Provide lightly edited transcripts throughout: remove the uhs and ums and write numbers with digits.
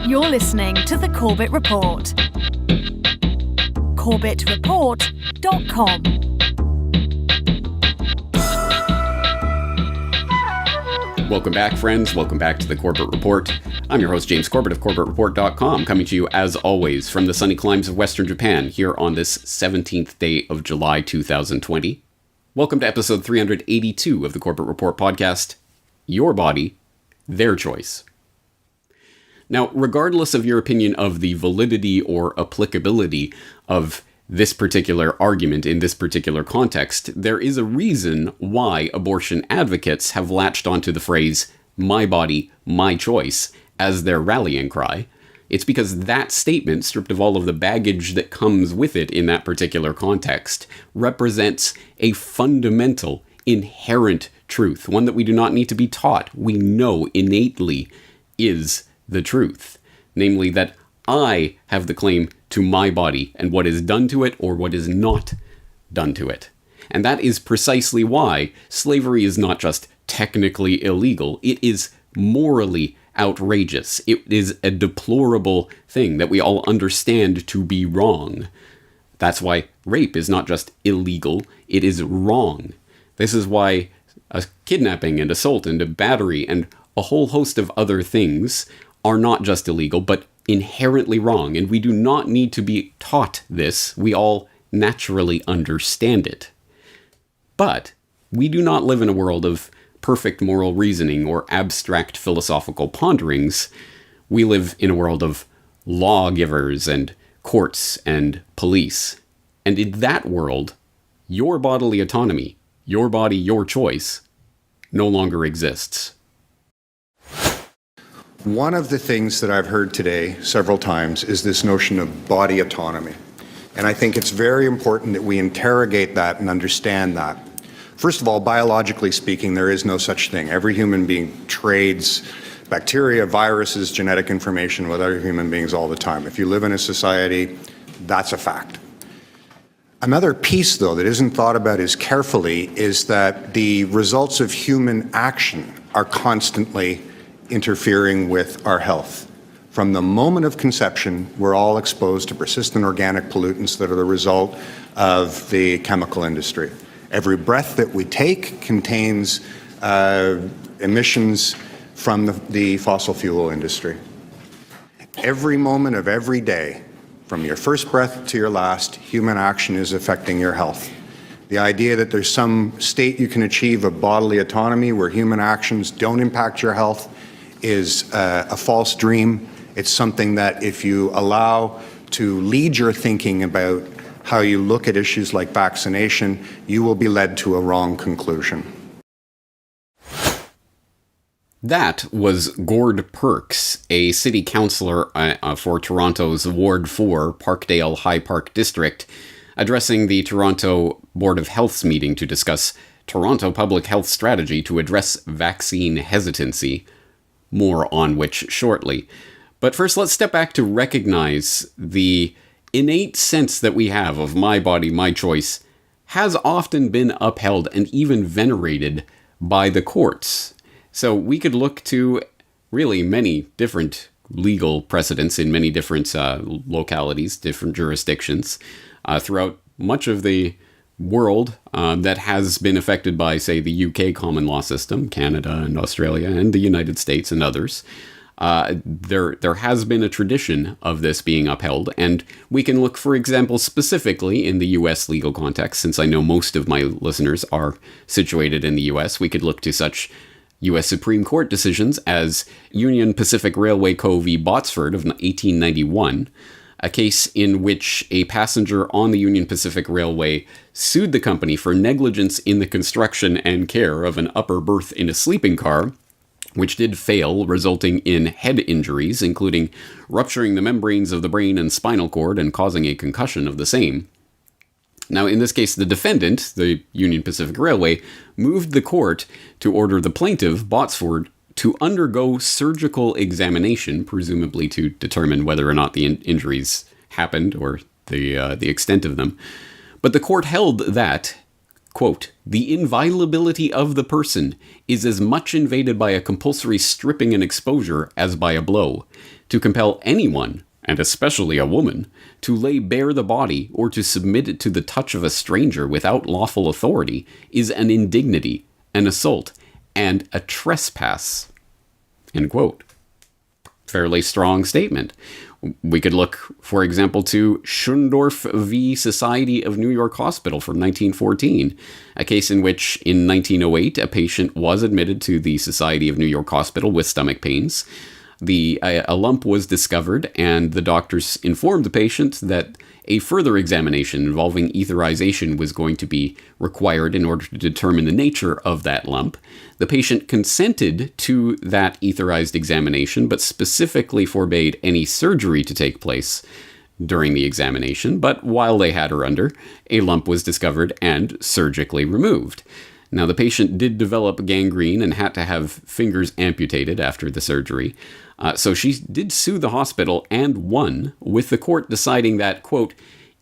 You're listening to The Corbett Report. CorbettReport.com. Welcome back, friends. Welcome back to The Corbett Report. I'm your host, James Corbett of CorbettReport.com, coming to you, as always, from the sunny climes of Western Japan, here on this 17th day of July 2020. Welcome to episode 382 of the Corbett Report podcast, Your Body, Their Choice. Now, regardless of your opinion of the validity or applicability of this particular argument in this particular context, there is a reason why abortion advocates have latched onto the phrase, my body, my choice, as their rallying cry. It's because that statement, stripped of all of the baggage that comes with it in that particular context, represents a fundamental, inherent truth, one that we do not need to be taught. We know innately is the truth, namely that I have the claim to my body and what is done to it or what is not done to it. And that is precisely why slavery is not just technically illegal, it is morally outrageous. It is a deplorable thing that we all understand to be wrong. That's why rape is not just illegal, it is wrong. This is why a kidnapping and assault and a battery and a whole host of other things are not just illegal, but inherently wrong, and we do not need to be taught this. We all naturally understand it. But we do not live in a world of perfect moral reasoning or abstract philosophical ponderings. We live in a world of lawgivers and courts and police. And in that world, your bodily autonomy, your body, your choice, no longer exists. One of the things that I've heard today several times is this notion of body autonomy. And I think it's very important that we interrogate that and understand that. First of all, biologically speaking, there is no such thing. Every human being trades bacteria, viruses, genetic information with other human beings all the time. If you live in a society, that's a fact. Another piece, though, that isn't thought about as carefully is that the results of human action are constantly interfering with our health. From the moment of conception, we're all exposed to persistent organic pollutants that are the result of the chemical industry. Every breath that we take contains emissions from the fossil fuel industry. Every moment of every day, from your first breath to your last, human action is affecting your health. The idea that there's some state you can achieve of bodily autonomy where human actions don't impact your health is a false dream. It's something that if you allow to lead your thinking about how you look at issues like vaccination, you will be led to a wrong conclusion. That was Gord Perks, a city councillor for Toronto's Ward 4 Parkdale High Park District, addressing the Toronto Board of Health's meeting to discuss Toronto public health strategy to address vaccine hesitancy. More on which shortly. But first, let's step back to recognize the innate sense that we have of my body, my choice, has often been upheld and even venerated by the courts. So we could look to really many different legal precedents in many different localities, different jurisdictions throughout much of the world that has been affected by, say, the UK common law system, Canada and Australia and the United States and others. There has been a tradition of this being upheld, and we can look, for example, specifically in the US legal context, since I know most of my listeners are situated in the US, we could look to such US Supreme Court decisions as Union Pacific Railway Co. v. Botsford of 1891, a case in which a passenger on the Union Pacific Railway sued the company for negligence in the construction and care of an upper berth in a sleeping car, which did fail, resulting in head injuries, including rupturing the membranes of the brain and spinal cord and causing a concussion of the same. Now, in this case, the defendant, the Union Pacific Railway, moved the court to order the plaintiff, Botsford, to undergo surgical examination, presumably to determine whether or not the injuries happened or the extent of them. But the court held that, quote, "The inviolability of the person is as much invaded by a compulsory stripping and exposure as by a blow. To compel anyone, and especially a woman, to lay bare the body or to submit it to the touch of a stranger without lawful authority is an indignity, an assault, and a trespass." End quote. Fairly strong statement. We could look, for example, to Schundorf v. Society of New York Hospital from 1914, a case in which, in 1908, a patient was admitted to the Society of New York Hospital with stomach pains. A lump was discovered, and the doctors informed the patient that a further examination involving etherization was going to be required in order to determine the nature of that lump. The patient consented to that etherized examination, but specifically forbade any surgery to take place during the examination. But while they had her under, a lump was discovered and surgically removed. Now, the patient did develop gangrene and had to have fingers amputated after the surgery. So she did sue the hospital and won, with the court deciding that, quote,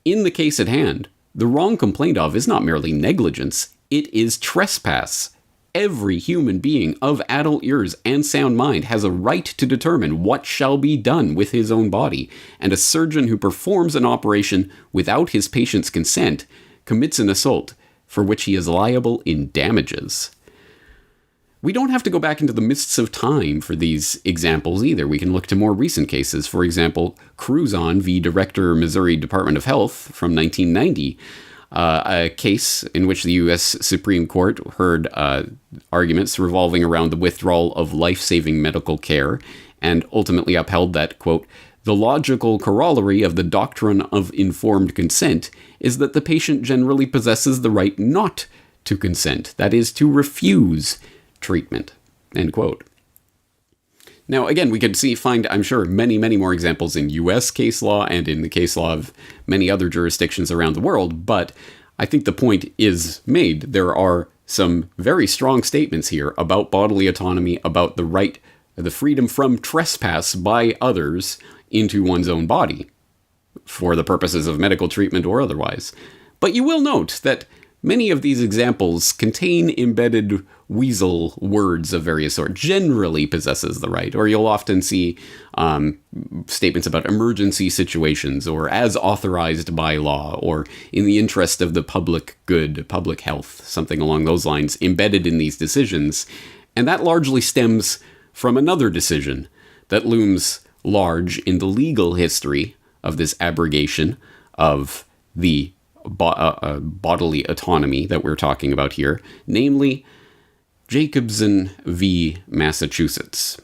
"In the case at hand, the wrong complained of is not merely negligence, it is trespass. Every human being of adult years and sound mind has a right to determine what shall be done with his own body, and a surgeon who performs an operation without his patient's consent commits an assault for which he is liable in damages." We don't have to go back into the mists of time for these examples either. We can look to more recent cases. For example, Cruzon v. Director, Missouri Department of Health from 1990, a case in which the U.S. Supreme Court heard arguments revolving around the withdrawal of life-saving medical care and ultimately upheld that, quote, "The logical corollary of the doctrine of informed consent is that the patient generally possesses the right not to consent, that is, to refuse treatment," end quote. Now, again, we could find, I'm sure, many, many more examples in U.S. case law and in the case law of many other jurisdictions around the world, but I think the point is made. There are some very strong statements here about bodily autonomy, about the right, the freedom from trespass by others into one's own body, for the purposes of medical treatment or otherwise. But you will note that many of these examples contain embedded weasel words of various sorts. Generally possesses the right, or you'll often see statements about emergency situations, or as authorized by law, or in the interest of the public good, public health, something along those lines embedded in these decisions. And that largely stems from another decision that looms large in the legal history of this abrogation of the bodily autonomy that we're talking about here, namely Jacobson v. Massachusetts.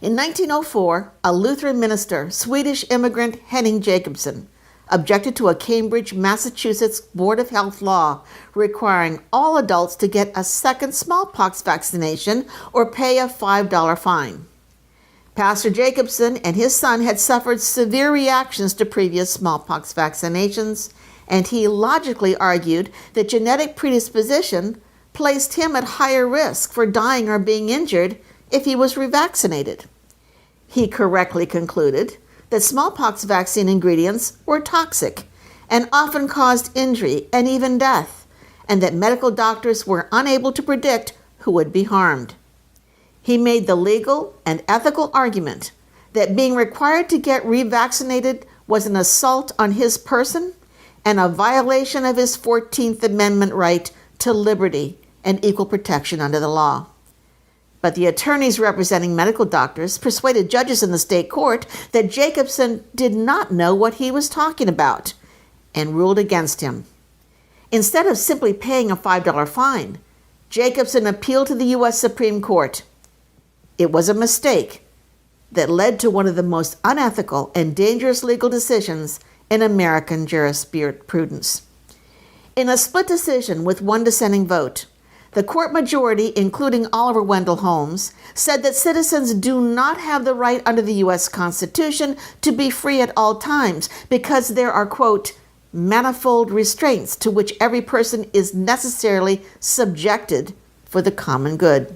In 1904, a Lutheran minister, Swedish immigrant Henning Jacobson, objected to a Cambridge, Massachusetts Board of Health law requiring all adults to get a second smallpox vaccination or pay a $5 fine. Pastor Jacobson and his son had suffered severe reactions to previous smallpox vaccinations, and he logically argued that genetic predisposition placed him at higher risk for dying or being injured if he was revaccinated. He correctly concluded that smallpox vaccine ingredients were toxic and often caused injury and even death, and that medical doctors were unable to predict who would be harmed. He made the legal and ethical argument that being required to get revaccinated was an assault on his person and a violation of his 14th Amendment right to liberty and equal protection under the law. But the attorneys representing medical doctors persuaded judges in the state court that Jacobson did not know what he was talking about and ruled against him. Instead of simply paying a $5 fine, Jacobson appealed to the U.S. Supreme Court. It was a mistake that led to one of the most unethical and dangerous legal decisions in American jurisprudence. In a split decision with one dissenting vote, the court majority, including Oliver Wendell Holmes, said that citizens do not have the right under the U.S. Constitution to be free at all times because there are, quote, manifold restraints to which every person is necessarily subjected for the common good.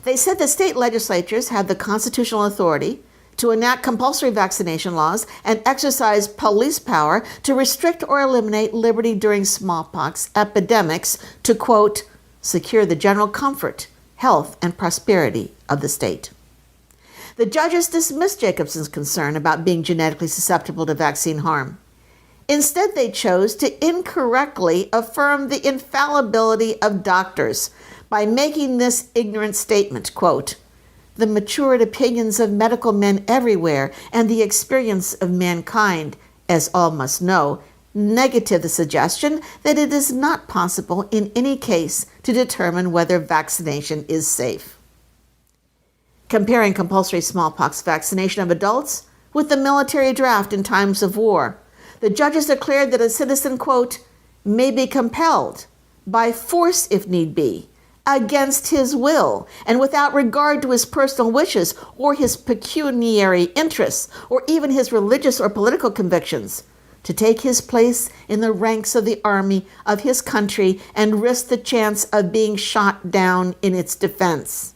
They said that state legislatures have the constitutional authority to enact compulsory vaccination laws and exercise police power to restrict or eliminate liberty during smallpox epidemics to, quote, secure the general comfort, health, and prosperity of the state. The judges dismissed Jacobson's concern about being genetically susceptible to vaccine harm. Instead, they chose to incorrectly affirm the infallibility of doctors by making this ignorant statement, quote, the matured opinions of medical men everywhere and the experience of mankind, as all must know, negative the suggestion that it is not possible in any case to determine whether vaccination is safe. Comparing compulsory smallpox vaccination of adults with the military draft in times of war, the judges declared that a citizen, quote, may be compelled by force if need be, against his will and without regard to his personal wishes or his pecuniary interests or even his religious or political convictions, to take his place in the ranks of the army of his country and risk the chance of being shot down in its defense.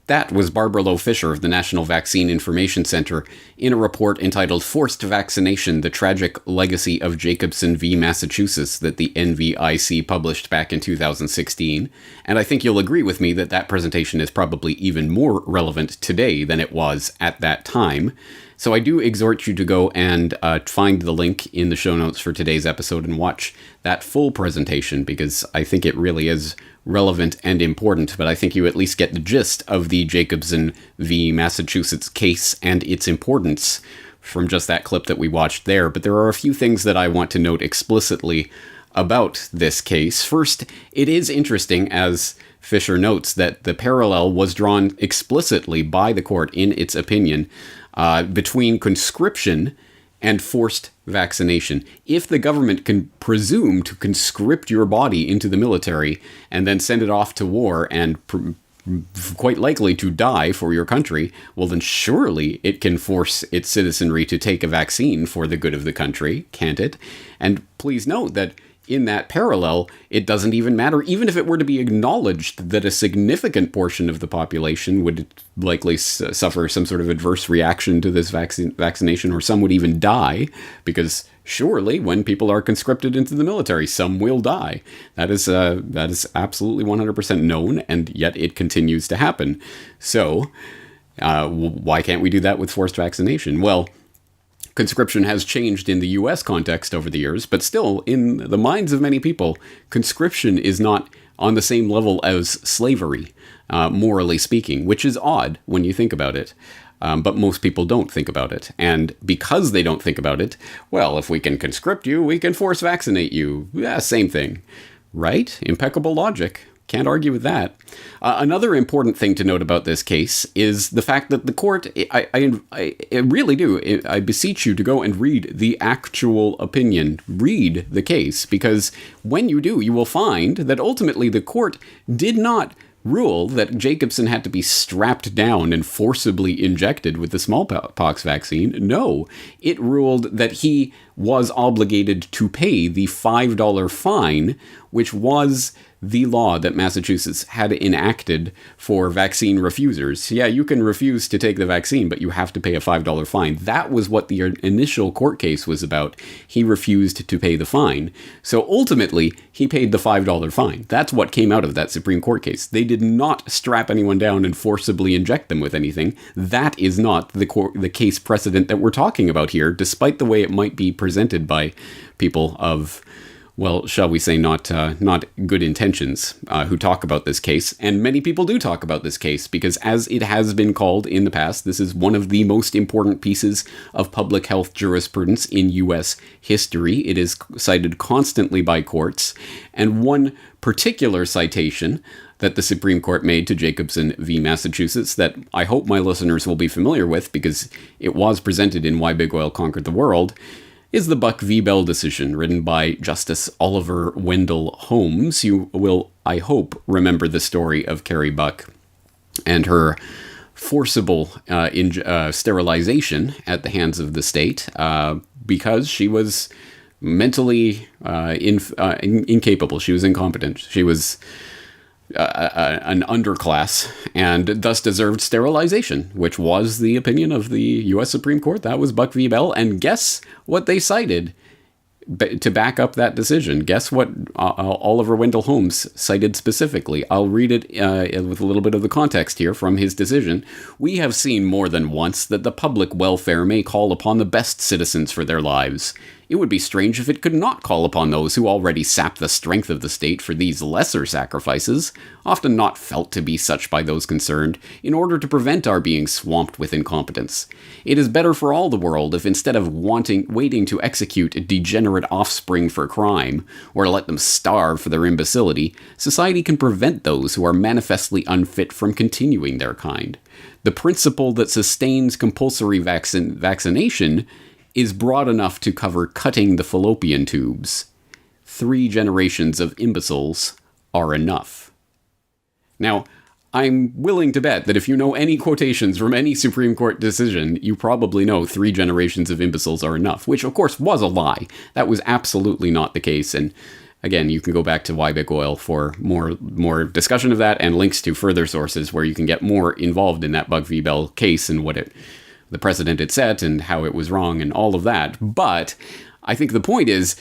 That was Barbara Loe Fisher of the National Vaccine Information Center in a report entitled Forced Vaccination, The Tragic Legacy of Jacobson v. Massachusetts that the NVIC published back in 2016. And I think you'll agree with me that that presentation is probably even more relevant today than it was at that time. So I do exhort you to go and find the link in the show notes for today's episode and watch that full presentation, because I think it really is relevant and important, but I think you at least get the gist of the Jacobson v. Massachusetts case and its importance from just that clip that we watched there. But there are a few things that I want to note explicitly about this case. First, it is interesting, as Fisher notes, that the parallel was drawn explicitly by the court in its opinion between conscription and forced vaccination. If the government can presume to conscript your body into the military and then send it off to war and quite likely to die for your country, well then surely it can force its citizenry to take a vaccine for the good of the country, can't it? And please note that in that parallel, it doesn't even matter, even if it were to be acknowledged that a significant portion of the population would likely suffer some sort of adverse reaction to this vaccination, or some would even die, because surely when people are conscripted into the military, some will die. That is absolutely 100% known, and yet it continues to happen. So, why can't we do that with forced vaccination? Well, conscription has changed in the U.S. context over the years, but still, in the minds of many people, conscription is not on the same level as slavery, morally speaking, which is odd when you think about it. But most people don't think about it. And because they don't think about it, well, if we can conscript you, we can force vaccinate you. Yeah, same thing. Right? Impeccable logic. Can't argue with that. Another important thing to note about this case is the fact that the court, I really do, I beseech you to go and read the actual opinion. Read the case, because when you do, you will find that ultimately the court did not rule that Jacobson had to be strapped down and forcibly injected with the smallpox vaccine. No, it ruled that he was obligated to pay the $5 fine, which was the law that Massachusetts had enacted for vaccine refusers. Yeah, you can refuse to take the vaccine, but you have to pay a $5 fine. That was what the initial court case was about. He refused to pay the fine. So ultimately, he paid the $5 fine. That's what came out of that Supreme Court case. They did not strap anyone down and forcibly inject them with anything. That is not the case precedent that we're talking about here, despite the way it might be presented by people of, well, shall we say, not good intentions who talk about this case. And many people do talk about this case because, as it has been called in the past, this is one of the most important pieces of public health jurisprudence in U.S. history. It is cited constantly by courts. And one particular citation that the Supreme Court made to Jacobson v. Massachusetts that I hope my listeners will be familiar with, because it was presented in Why Big Oil Conquered the World, is the Buck v. Bell decision, written by Justice Oliver Wendell Holmes. You will, I hope, remember the story of Carrie Buck and her forcible sterilization at the hands of the state because she was mentally incapable. She was incompetent. She was an underclass and thus deserved sterilization, which was the opinion of the U.S. Supreme Court. That was Buck v. Bell. And guess what they cited to back up that decision? Guess what Oliver Wendell Holmes cited specifically? I'll read it with a little bit of the context here from his decision. "We have seen more than once that the public welfare may call upon the best citizens for their lives. It would be strange if it could not call upon those who already sap the strength of the state for these lesser sacrifices, often not felt to be such by those concerned, in order to prevent our being swamped with incompetence. It is better for all the world if instead of waiting to execute degenerate offspring for crime, or let them starve for their imbecility, society can prevent those who are manifestly unfit from continuing their kind. The principle that sustains compulsory vaccination is broad enough to cover cutting the fallopian tubes. 3 generations of imbeciles are enough." Now, I'm willing to bet that if you know any quotations from any Supreme Court decision, you probably know 3 generations of imbeciles are enough, which of course was a lie. That was absolutely not the case. And again, you can go back to Wybeck Oil for more discussion of that and links to further sources where you can get more involved in that Buck v. Bell case and what the precedent it set and how it was wrong and all of that. But I think the point is,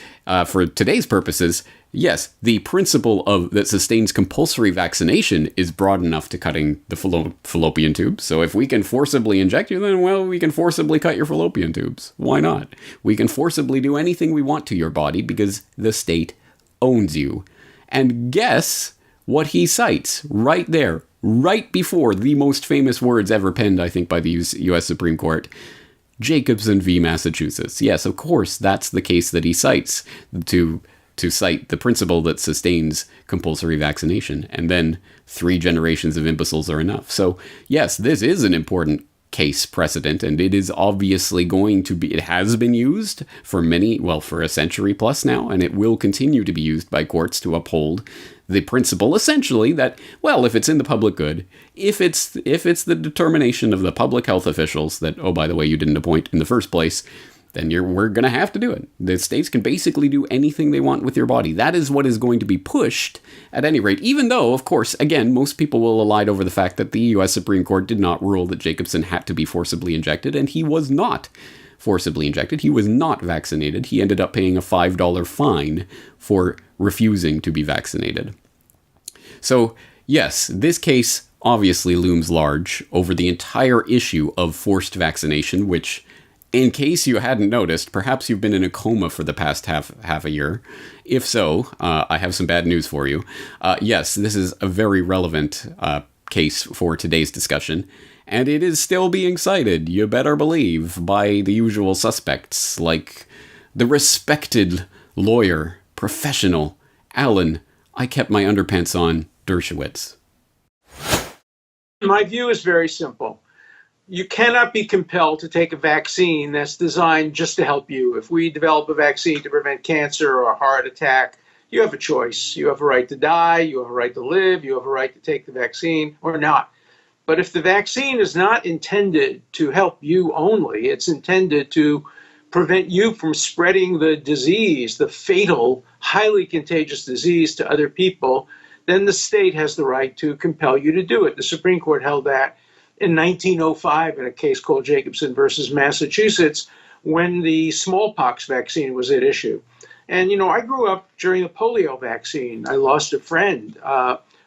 for today's purposes, yes, the principle that sustains compulsory vaccination is broad enough to cutting the fallopian tubes. So if we can forcibly inject you, then, well, we can forcibly cut your fallopian tubes. Why not? We can forcibly do anything we want to your body because the state owns you. And guess what he cites right there, right before the most famous words ever penned, I think, by the U.S. Supreme Court. Jacobson v. Massachusetts. Yes, of course, that's the case that he cites to cite the principle that sustains compulsory vaccination. And then 3 generations of imbeciles are enough. So, yes, this is an important case precedent, and it is obviously going to be, it has been used for for a century plus now, and it will continue to be used by courts to uphold the principle, essentially, that, well, if it's in the public good, if it's the determination of the public health officials that, oh, by the way, you didn't appoint in the first place, then we're going to have to do it. The states can basically do anything they want with your body. That is what is going to be pushed at any rate, even though, of course, again, most people will elide over the fact that the U.S. Supreme Court did not rule that Jacobson had to be forcibly injected, and he was not forcibly injected. He was not vaccinated. He ended up paying a $5 fine for refusing to be vaccinated. So, yes, this case obviously looms large over the entire issue of forced vaccination, which, in case you hadn't noticed, perhaps you've been in a coma for the past half a year. If so, I have some bad news for you. Yes, this is a very relevant case for today's discussion, and it is still being cited, you better believe, by the usual suspects, like the respected lawyer, professional, Alan, I kept my underpants on, Dershowitz. My view is very simple. You cannot be compelled to take a vaccine that's designed just to help you. If we develop a vaccine to prevent cancer or a heart attack, you have a choice. You have a right to die, you have a right to live, you have a right to take the vaccine or not. But if the vaccine is not intended to help you only, it's intended to prevent you from spreading the disease, the fatal, highly contagious disease to other people, then the state has the right to compel you to do it. The Supreme Court held that in 1905 in a case called Jacobson versus Massachusetts when the smallpox vaccine was at issue. And, I grew up during the polio vaccine. I lost a friend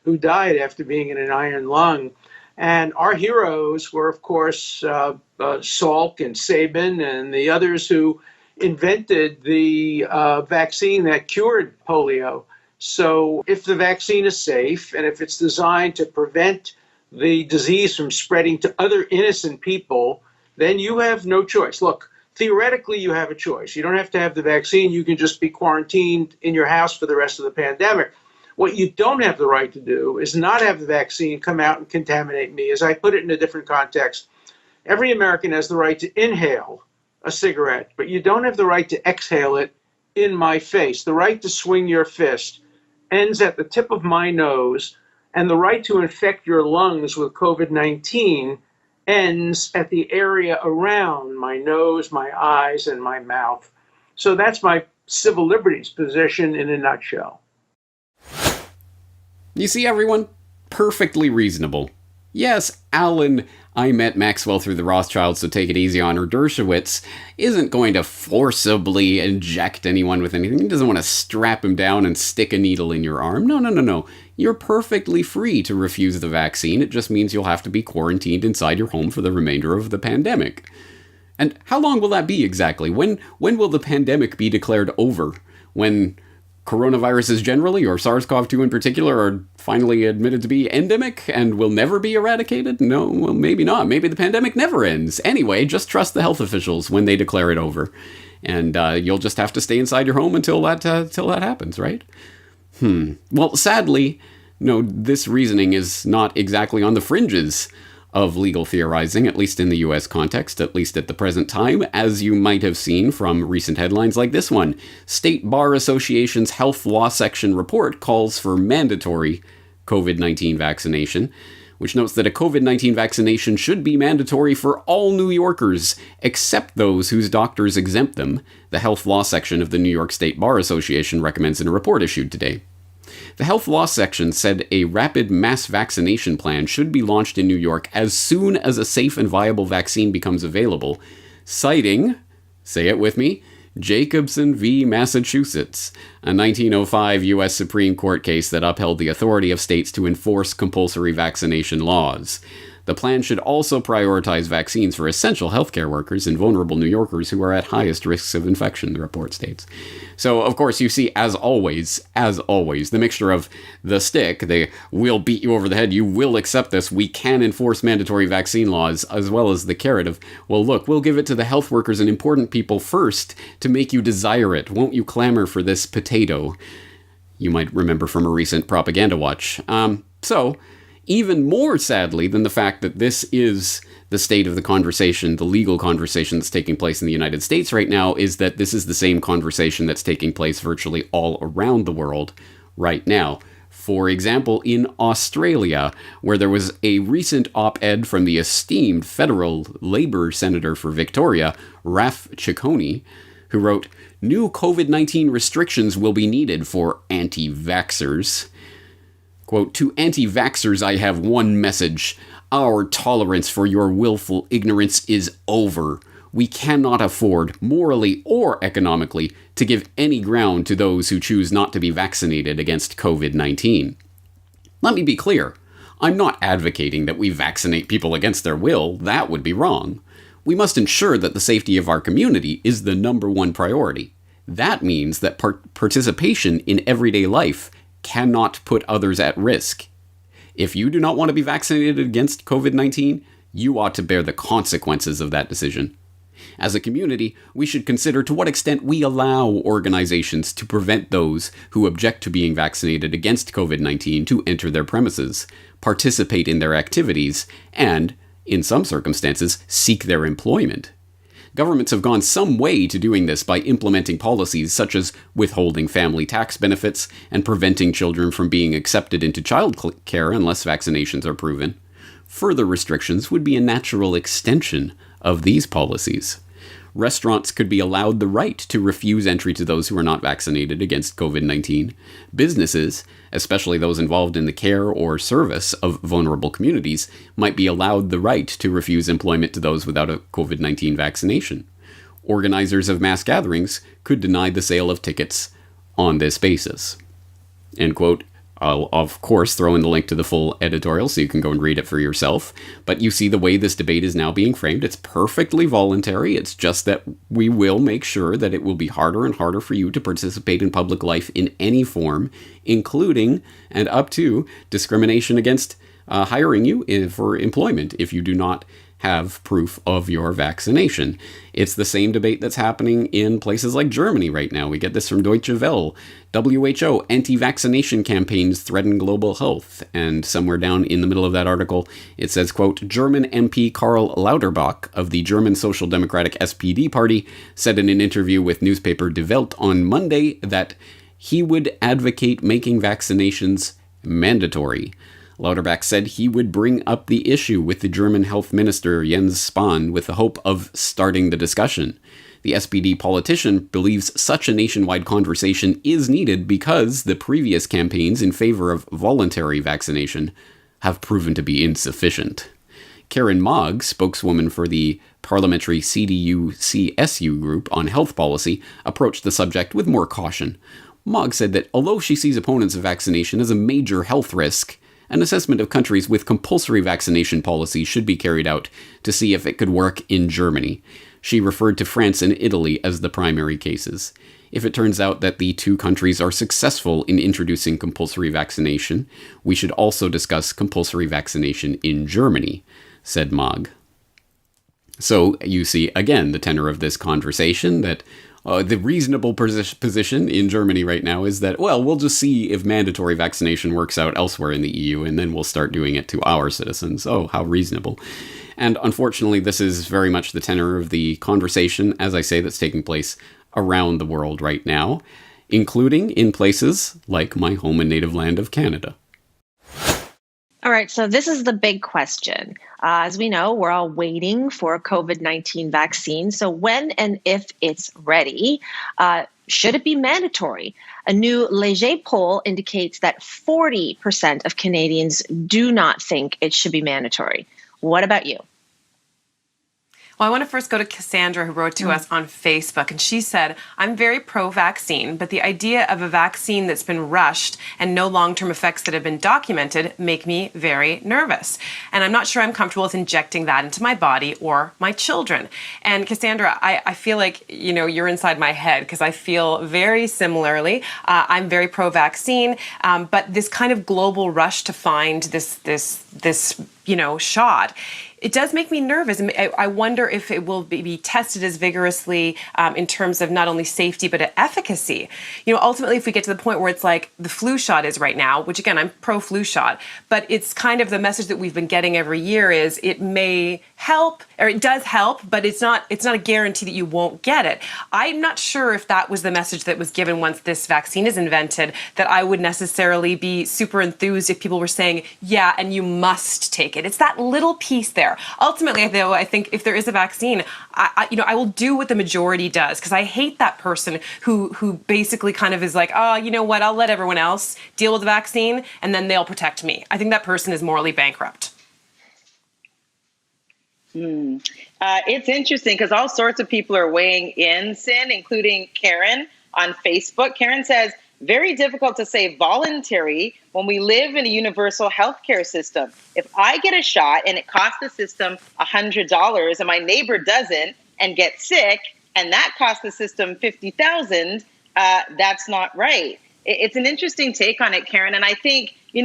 who died after being in an iron lung. And our heroes were, of course, Salk and Sabin and the others who invented the vaccine that cured polio. So if the vaccine is safe and if it's designed to prevent the disease from spreading to other innocent people, then you have no choice. Look, theoretically, you have a choice. You don't have to have the vaccine. You can just be quarantined in your house for the rest of the pandemic. What you don't have the right to do is not have the vaccine come out and contaminate me. As I put it in a different context, every American has the right to inhale a cigarette, but you don't have the right to exhale it in my face. The right to swing your fist ends at the tip of my nose, and the right to infect your lungs with COVID-19 ends at the area around my nose, my eyes, and my mouth. So that's my civil liberties position in a nutshell. You see, everyone, Perfectly reasonable. Yes, Alan, I met Maxwell through the Rothschilds, so take it easy on her. Dershowitz isn't going to forcibly inject anyone with anything. He doesn't want to strap him down and stick a needle in your arm. No. You're perfectly free to refuse the vaccine. It just means you'll have to be quarantined inside your home for the remainder of the pandemic. And how long will that be exactly? When will the pandemic be declared over? When coronaviruses generally, or SARS-CoV-2 in particular, are finally admitted to be endemic and will never be eradicated? No, well, maybe not. Maybe the pandemic never ends. Anyway, just trust the health officials when they declare it over. And you'll just have to stay inside your home until that happens, right? Well, sadly, no, this reasoning is not exactly on the fringes of legal theorizing, at least in the US context, at least at the present time, as you might have seen from recent headlines like this one. State Bar Association's Health Law Section report calls for mandatory COVID-19 vaccination, which notes that a COVID-19 vaccination should be mandatory for all New Yorkers, except those whose doctors exempt them, the Health Law Section of the New York State Bar Association recommends in a report issued today. The Health Law Section said a rapid mass vaccination plan should be launched in New York as soon as a safe and viable vaccine becomes available, citing, say it with me, Jacobson v. Massachusetts, a 1905 U.S. Supreme Court case that upheld the authority of states to enforce compulsory vaccination laws. The plan should also prioritize vaccines for essential healthcare workers and vulnerable New Yorkers who are at highest risks of infection, the report states. So, of course, you see, as always, the mixture of the stick, they will beat you over the head, you will accept this, we can enforce mandatory vaccine laws, as well as the carrot of, well, look, we'll give it to the health workers and important people first to make you desire it. Won't you clamor for this potato? You might remember from a recent propaganda watch. Even more sadly than the fact that this is the state of the conversation, the legal conversation that's taking place in the United States right now, is that this is the same conversation that's taking place virtually all around the world right now. For example, in Australia, where there was a recent op-ed from the esteemed federal Labour senator for Victoria, Raf Ciccone, who wrote, "New COVID-19 restrictions will be needed for anti-vaxxers." Quote, "To anti-vaxxers I have one message. Our tolerance for your willful ignorance is over. We cannot afford, morally or economically, to give any ground to those who choose not to be vaccinated against COVID-19. Let me be clear. I'm not advocating that we vaccinate people against their will. That would be wrong. We must ensure that the safety of our community is the number one priority. That means that participation in everyday life cannot put others at risk. If you do not want to be vaccinated against COVID-19, you ought to bear the consequences of that decision. As a community, we should consider to what extent we allow organizations to prevent those who object to being vaccinated against COVID-19 to enter their premises, participate in their activities, and, in some circumstances, seek their employment. Governments have gone some way to doing this by implementing policies such as withholding family tax benefits and preventing children from being accepted into child care unless vaccinations are proven. Further restrictions would be a natural extension of these policies. Restaurants could be allowed the right to refuse entry to those who are not vaccinated against COVID-19. Businesses, especially those involved in the care or service of vulnerable communities, might be allowed the right to refuse employment to those without a COVID-19 vaccination. Organizers of mass gatherings could deny the sale of tickets on this basis. End quote. I'll, of course, throw in the link to the full editorial so you can go and read it for yourself. But you see the way this debate is now being framed. It's perfectly voluntary. It's just that we will make sure that it will be harder and harder for you to participate in public life in any form, including and up to discrimination against hiring you for employment if you do not have proof of your vaccination. It's the same debate that's happening in places like Germany right now. We get this from Deutsche Welle. WHO, anti-vaccination campaigns threaten global health. And somewhere down in the middle of that article, it says, quote, German MP Karl Lauterbach of the German Social Democratic SPD party said in an interview with newspaper Die Welt on Monday that he would advocate making vaccinations mandatory. Lauterbach said he would bring up the issue with the German health minister Jens Spahn with the hope of starting the discussion. The SPD politician believes such a nationwide conversation is needed because the previous campaigns in favor of voluntary vaccination have proven to be insufficient. Karen Mogg, spokeswoman for the parliamentary CDU-CSU group on health policy, approached the subject with more caution. Mogg said that although she sees opponents of vaccination as a major health risk, an assessment of countries with compulsory vaccination policies should be carried out to see if it could work in Germany. She referred to France and Italy as the primary cases. If it turns out that the two countries are successful in introducing compulsory vaccination, we should also discuss compulsory vaccination in Germany, said Mogg. So you see, again, the tenor of this conversation that the reasonable position in Germany right now is that, well, we'll just see if mandatory vaccination works out elsewhere in the EU, and then we'll start doing it to our citizens. Oh, how reasonable. And unfortunately, this is very much the tenor of the conversation, as I say, that's taking place around the world right now, including in places like my home and native land of Canada. All right, so this is the big question. As we know, we're all waiting for a COVID-19 vaccine. So when and if it's ready, should it be mandatory? A new Leger poll indicates that 40% of Canadians do not think it should be mandatory. What about you? Well, I want to first go to Cassandra, who wrote to us on Facebook, and she said, I'm very pro-vaccine, but the idea of a vaccine that's been rushed and no long-term effects that have been documented make me very nervous. And I'm not sure I'm comfortable with injecting that into my body or my children. And Cassandra, I feel like, you're inside my head because I feel very similarly. I'm very pro-vaccine, but this kind of global rush to find this shot, it does make me nervous. I wonder if it will be tested as vigorously in terms of not only safety, but efficacy. Ultimately, if we get to the point where it's like the flu shot is right now, which again, I'm pro flu shot, but it's kind of the message that we've been getting every year is it may help, or it does help, but it's not a guarantee that you won't get it. I'm not sure if that was the message that was given once this vaccine is invented, that I would necessarily be super enthused if people were saying, yeah, and you must take it. It's that little piece there. Ultimately, though, I think if there is a vaccine, I will do what the majority does, because I hate that person who basically kind of is like, oh, you know what, I'll let everyone else deal with the vaccine and then they'll protect me. I think that person is morally bankrupt. It's interesting because all sorts of people are weighing in, Sin, including Karen on Facebook. Karen says, very difficult to say voluntary when we live in a universal healthcare system. If I get a shot and it costs the system $100 and my neighbor doesn't and gets sick and that costs the system $50,000, that's not right. It's an interesting take on it, Karen. And I think, is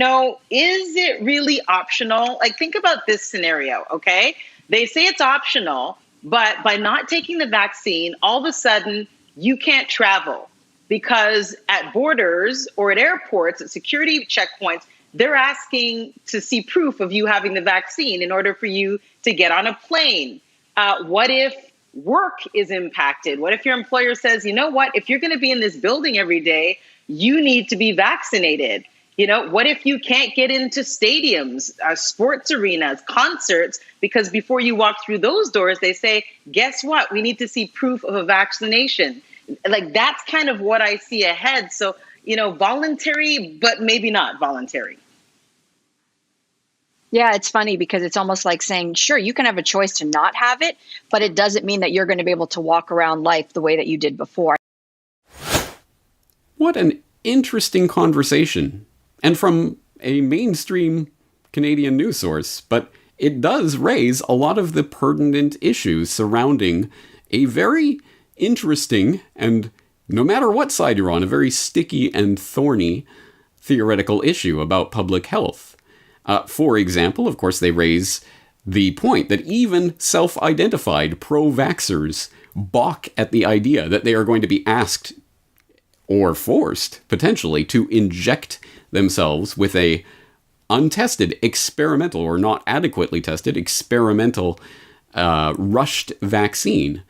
it really optional? Like, think about this scenario, okay? They say it's optional, but by not taking the vaccine, all of a sudden you can't travel. Because at borders or at airports, at security checkpoints, they're asking to see proof of you having the vaccine in order for you to get on a plane. What if work is impacted? What if your employer says, you know what, if you're going to be in this building every day, you need to be vaccinated? What if you can't get into stadiums, sports arenas, concerts, because before you walk through those doors, they say, guess what? We need to see proof of a vaccination. Like, that's kind of what I see ahead. So, voluntary, but maybe not voluntary. Yeah, it's funny because it's almost like saying, sure, you can have a choice to not have it, but it doesn't mean that you're going to be able to walk around life the way that you did before. What an interesting conversation. And from a mainstream Canadian news source, but it does raise a lot of the pertinent issues surrounding a very interesting, and no matter what side you're on, a very sticky and thorny theoretical issue about public health. For example, of course, they raise the point that even self-identified pro-vaxxers balk at the idea that they are going to be asked or forced, potentially, to inject themselves with a untested, experimental, or not adequately tested, experimental, rushed vaccine.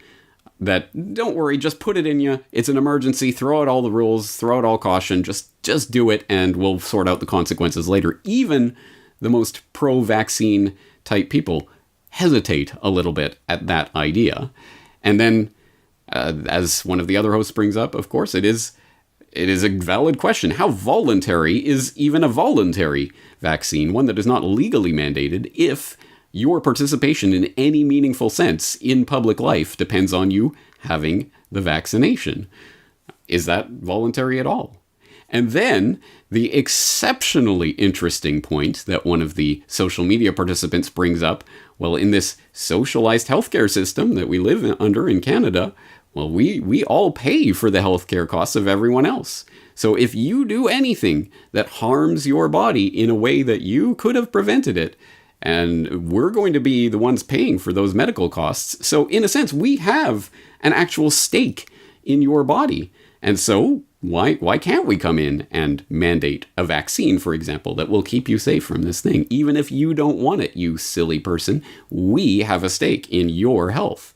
That, don't worry, just put it in you. It's an emergency. Throw out all the rules. Throw out all caution. Just do it, and we'll sort out the consequences later. Even the most pro-vaccine type people hesitate a little bit at that idea. And then, as one of the other hosts brings up, of course, it is it is a valid question. How voluntary is even a voluntary vaccine, one that is not legally mandated, if your participation in any meaningful sense in public life depends on you having the vaccination? Is that voluntary at all? And then the exceptionally interesting point that one of the social media participants brings up, well, in this socialized healthcare system that we live under in Canada, well, we all pay for the healthcare costs of everyone else. So if you do anything that harms your body in a way that you could have prevented it, and we're going to be the ones paying for those medical costs. So in a sense, we have an actual stake in your body. And so why can't we come in and mandate a vaccine, for example, that will keep you safe from this thing? Even if you don't want it, you silly person, we have a stake in your health.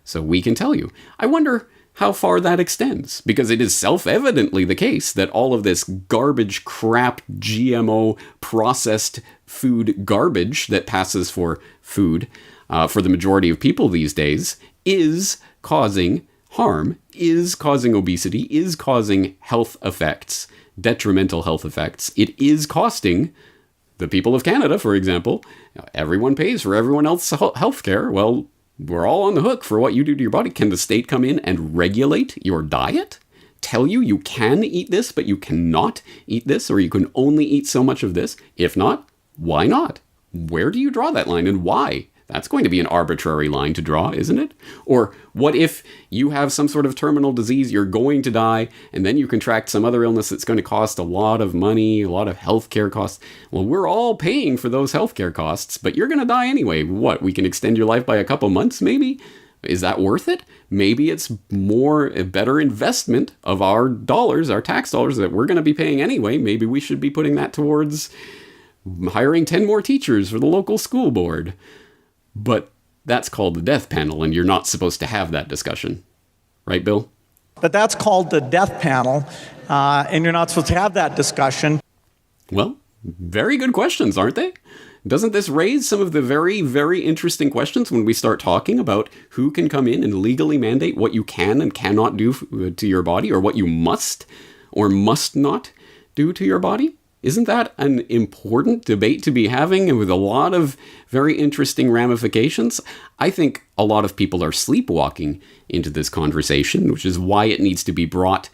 So we can tell you. I wonder how far that extends, because it is self-evidently the case that all of this garbage, crap, GMO, processed food garbage that passes for food for the majority of people these days is causing harm, is causing obesity, is causing health effects, detrimental health effects. It is costing the people of Canada, for example. Everyone pays for everyone else's healthcare. Well, we're all on the hook for what you do to your body. Can the state come in and regulate your diet? Tell you can eat this, but you cannot eat this, or you can only eat so much of this? If not, why not? Where do you draw that line, and why? That's going to be an arbitrary line to draw, isn't it? Or what if you have some sort of terminal disease, you're going to die, and then you contract some other illness that's going to cost a lot of money, a lot of healthcare costs? Well, we're all paying for those healthcare costs, but you're going to die anyway. What, we can extend your life by a couple months, maybe? Is that worth it? Maybe it's a better investment of our dollars, our tax dollars that we're going to be paying anyway. Maybe we should be putting that towards hiring 10 more teachers for the local school board. But that's called the death panel, and you're not supposed to have that discussion. Right, Bill? But that's called the death panel, and you're not supposed to have that discussion. Well, very good questions, aren't they? Doesn't this raise some of the very, very interesting questions when we start talking about who can come in and legally mandate what you can and cannot do to your body, or what you must or must not do to your body? Isn't that an important debate to be having, and with a lot of very interesting ramifications? I think a lot of people are sleepwalking into this conversation, which is why it needs to be brought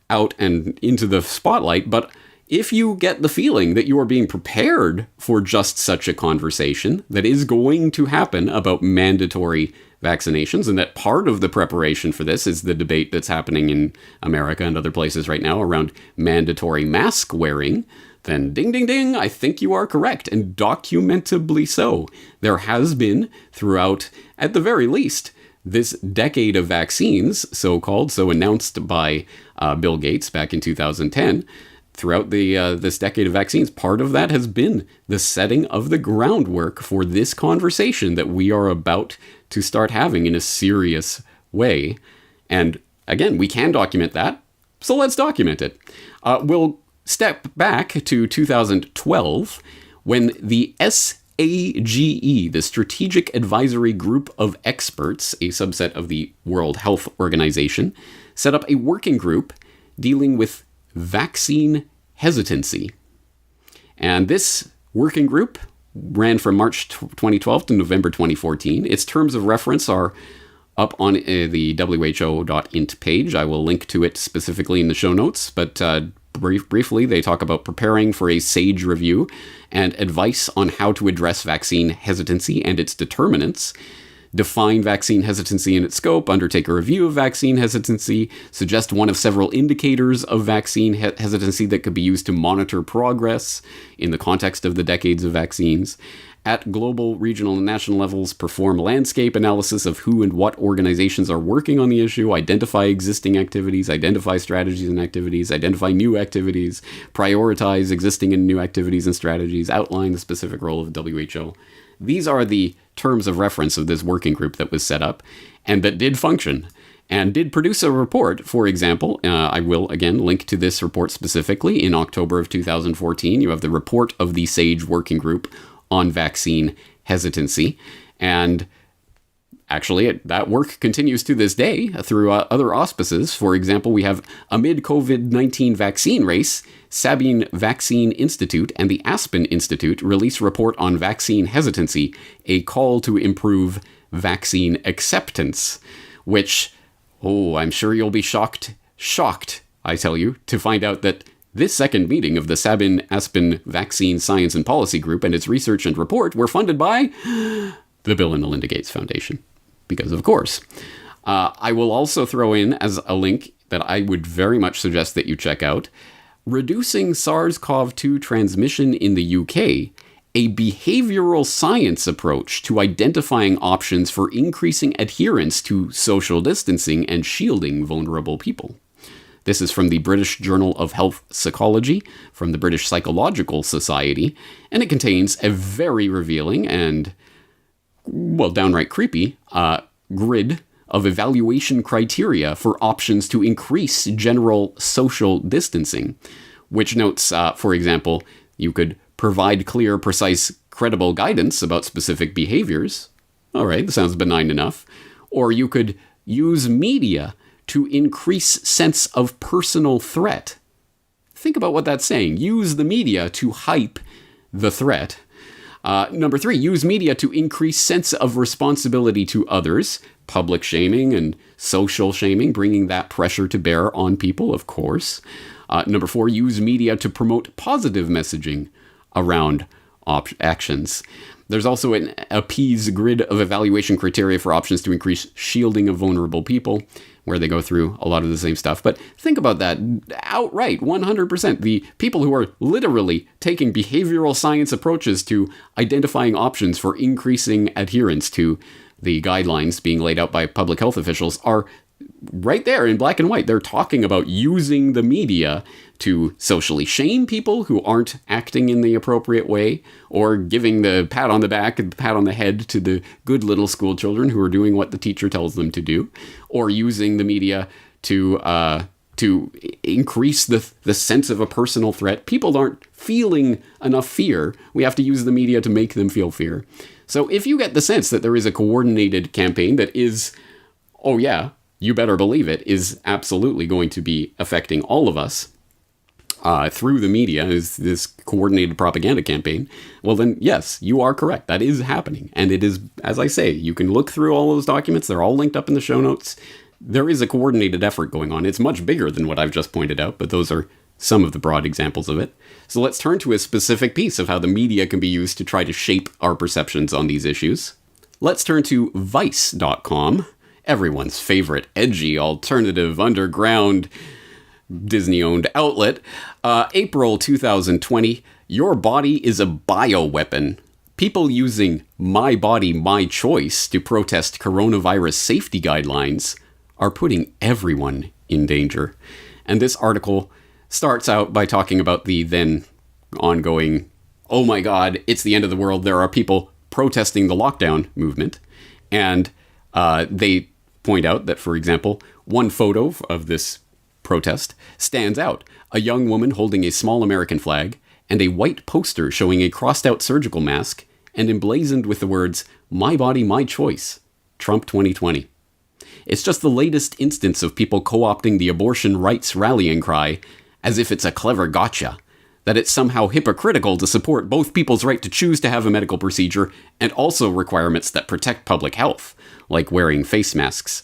out and into the spotlight. But if you get the feeling that you are being prepared for just such a conversation that is going to happen about mandatory vaccinations, and that part of the preparation for this is the debate that's happening in America and other places right now around mandatory mask wearing, then ding, ding, ding, I think you are correct, and documentably so. There has been, throughout, at the very least, this decade of vaccines, so-called, so announced by Bill Gates back in 2010, throughout this decade of vaccines, part of that has been the setting of the groundwork for this conversation that we are about to start having in a serious way. And again, we can document that, so let's document it. We'll step back to 2012, when the SAGE, the Strategic Advisory Group of Experts, a subset of the World Health Organization, set up a working group dealing with vaccine hesitancy. And this working group ran from March 2012 to November 2014. Its terms of reference are up on the WHO.int page. I will link to it specifically in the show notes, but briefly, they talk about preparing for a SAGE review and advice on how to address vaccine hesitancy and its determinants, define vaccine hesitancy and its scope, undertake a review of vaccine hesitancy, suggest one of several indicators of vaccine hesitancy that could be used to monitor progress in the context of the decades of vaccines. At global, regional, and national levels, perform landscape analysis of who and what organizations are working on the issue, identify existing activities, identify strategies and activities, identify new activities, prioritize existing and new activities and strategies, outline the specific role of WHO. These are the terms of reference of this working group that was set up and that did function and did produce a report. For example, I will again link to this report specifically. In October of 2014, you have the report of the SAGE working group on vaccine hesitancy. And Actually, that work continues to this day through other auspices. For example, we have amid COVID-19 vaccine race, Sabine Vaccine Institute and the Aspen Institute release report on vaccine hesitancy, a call to improve vaccine acceptance, which, I'm sure you'll be shocked, I tell you, to find out that this second meeting of the Sabine Aspen Vaccine Science and Policy Group and its research and report were funded by the Bill and Melinda Gates Foundation. Because of course. I will also throw in as a link that I would very much suggest that you check out, Reducing SARS-CoV-2 Transmission in the UK, a behavioral science approach to identifying options for increasing adherence to social distancing and shielding vulnerable people. This is from the British Journal of Health Psychology, from the British Psychological Society, and it contains a very revealing and, downright creepy grid of evaluation criteria for options to increase general social distancing, which notes, for example, you could provide clear, precise, credible guidance about specific behaviors. All right, that sounds benign enough. Or you could use media to increase sense of personal threat. Think about what that's saying. Use the media to hype the threat. Number 3, use media to increase sense of responsibility to others, public shaming and social shaming, bringing that pressure to bear on people, of course. Number 4, use media to promote positive messaging around actions. There's also an appease grid of evaluation criteria for options to increase shielding of vulnerable people, where they go through a lot of the same stuff. But think about that outright, 100%. The people who are literally taking behavioral science approaches to identifying options for increasing adherence to the guidelines being laid out by public health officials are right there in black and white. They're talking about using the media to socially shame people who aren't acting in the appropriate way, or giving the pat on the back and pat on the head to the good little school children who are doing what the teacher tells them to do, or using the media to increase the sense of a personal threat. People aren't feeling enough fear. We have to use the media to make them feel fear. So if you get the sense that there is a coordinated campaign that is, you better believe it, is absolutely going to be affecting all of us through the media, is this coordinated propaganda campaign, well then, yes, you are correct. That is happening. And it is, as I say, you can look through all those documents. They're all linked up in the show notes. There is a coordinated effort going on. It's much bigger than what I've just pointed out, but those are some of the broad examples of it. So let's turn to a specific piece of how the media can be used to try to shape our perceptions on these issues. Let's turn to Vice.com, everyone's favorite edgy, alternative, underground, Disney-owned outlet. April 2020, your body is a bioweapon. People using My Body, My Choice to protest coronavirus safety guidelines are putting everyone in danger. And this article starts out by talking about the then ongoing, oh my God, it's the end of the world. There are people protesting the lockdown movement. And they point out that, for example, one photo of this protest stands out. A young woman holding a small American flag and a white poster showing a crossed-out surgical mask and emblazoned with the words, My Body, My Choice, Trump 2020. It's just the latest instance of people co-opting the abortion rights rallying cry as if it's a clever gotcha, that it's somehow hypocritical to support both people's right to choose to have a medical procedure and also requirements that protect public health, like wearing face masks,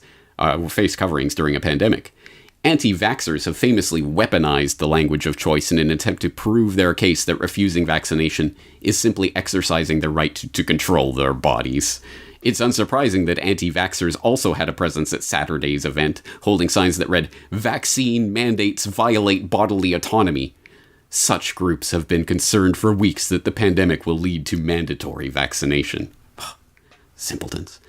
face coverings during a pandemic. Anti-vaxxers have famously weaponized the language of choice in an attempt to prove their case that refusing vaccination is simply exercising their right to control their bodies. It's unsurprising that anti-vaxxers also had a presence at Saturday's event, holding signs that read, "Vaccine mandates violate bodily autonomy." Such groups have been concerned for weeks that the pandemic will lead to mandatory vaccination. Simpletons.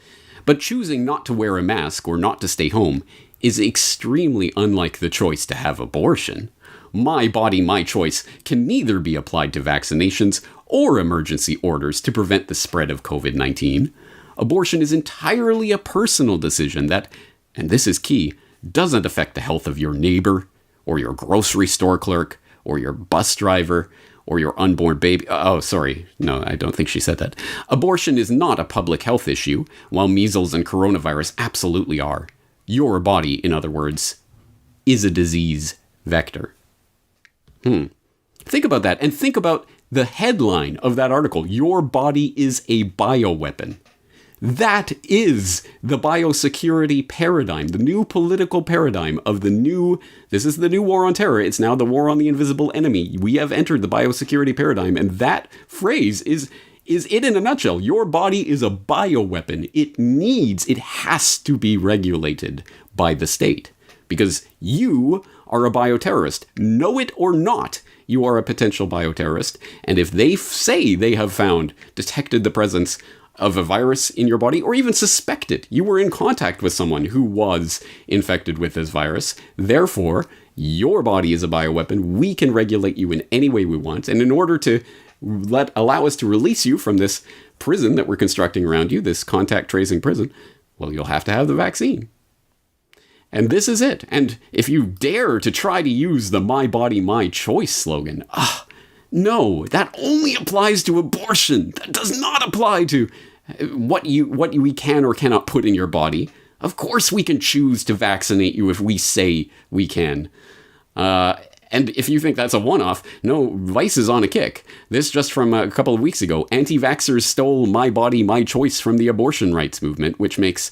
But choosing not to wear a mask or not to stay home is extremely unlike the choice to have abortion. My Body, My Choice can neither be applied to vaccinations or emergency orders to prevent the spread of COVID-19. Abortion is entirely a personal decision that, and this is key, doesn't affect the health of your neighbor, or your grocery store clerk, or your bus driver, or your unborn baby. Oh, sorry. No, I don't think she said that. Abortion is not a public health issue, while measles and coronavirus absolutely are. Your body, in other words, is a disease vector. Think about that, and think about the headline of that article. Your body is a bioweapon. That is the biosecurity paradigm, the new political paradigm of this is the new war on terror. It's now the war on the invisible enemy. We have entered the biosecurity paradigm, and that phrase is it in a nutshell. Your body is a bioweapon. It has to be regulated by the state, because you are a bioterrorist. Know it or not, you are a potential bioterrorist. And if they say they have detected the presence of a virus in your body, or even suspected you were in contact with someone who was infected with this virus, therefore, your body is a bioweapon. We can regulate you in any way we want. And in order to allow us to release you from this prison that we're constructing around you, this contact tracing prison, well, you'll have to have the vaccine. And this is it. And if you dare to try to use the My Body, My Choice slogan, no, that only applies to abortion. That does not apply to what we can or cannot put in your body. Of course we can choose to vaccinate you if we say we can. And if you think that's a one-off, no, Vice is on a kick. This just from a couple of weeks ago. Anti-vaxxers stole My Body, My Choice from the abortion rights movement, which makes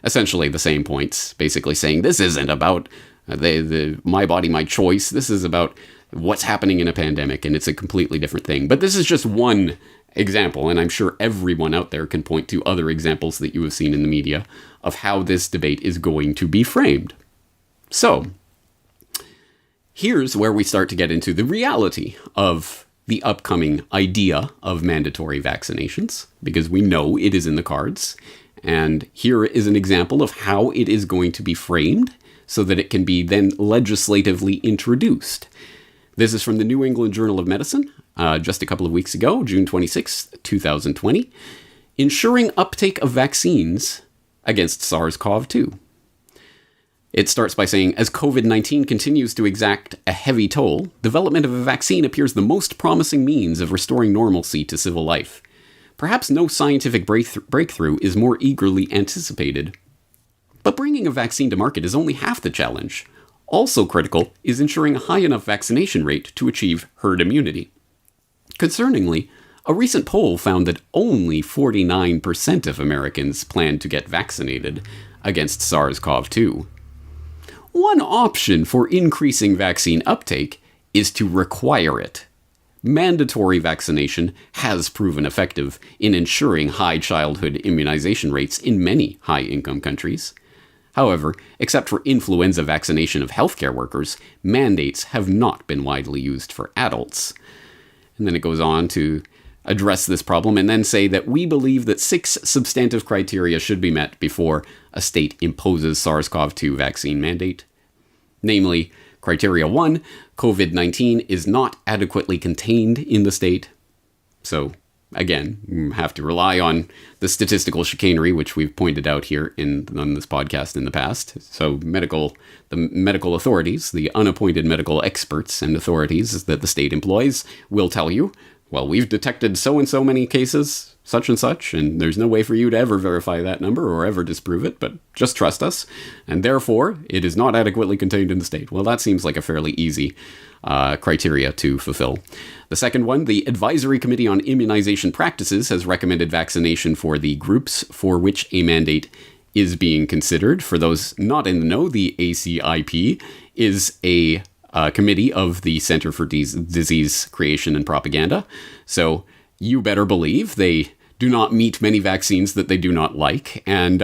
essentially the same points, basically saying this isn't about the My Body, My Choice. This is about what's happening in a pandemic, and it's a completely different thing. But this is just one example, and I'm sure everyone out there can point to other examples that you have seen in the media of how this debate is going to be framed. So, here's where we start to get into the reality of the upcoming idea of mandatory vaccinations, because we know it is in the cards. And here is an example of how it is going to be framed so that it can be then legislatively introduced. This is from the New England Journal of Medicine, just a couple of weeks ago, June 26, 2020. Ensuring uptake of vaccines against SARS-CoV-2. It starts by saying, as COVID-19 continues to exact a heavy toll, development of a vaccine appears the most promising means of restoring normalcy to civil life. Perhaps no scientific breakthrough is more eagerly anticipated. But bringing a vaccine to market is only half the challenge. Also critical is ensuring a high enough vaccination rate to achieve herd immunity. Concerningly, a recent poll found that only 49% of Americans plan to get vaccinated against SARS-CoV-2. One option for increasing vaccine uptake is to require it. Mandatory vaccination has proven effective in ensuring high childhood immunization rates in many high-income countries. However, except for influenza vaccination of healthcare workers, mandates have not been widely used for adults. And then it goes on to address this problem and then say that we believe that 6 substantive criteria should be met before a state imposes SARS-CoV-2 vaccine mandate. Namely, Criteria 1, COVID-19 is not adequately contained in the state. So, again, you have to rely on the statistical chicanery, which we've pointed out here on this podcast in the past. So, the medical authorities, the unappointed medical experts and authorities that the state employs will tell you, well, we've detected so and so many cases, such and such, and there's no way for you to ever verify that number or ever disprove it, but just trust us, and therefore, it is not adequately contained in the state. Well, that seems like a fairly easy criteria to fulfill. The second one, the Advisory Committee on Immunization Practices has recommended vaccination for the groups for which a mandate is being considered. For those not in the know, the ACIP is a committee of the Center for Disease Creation and Propaganda. So you better believe they do not meet many vaccines that they do not like. And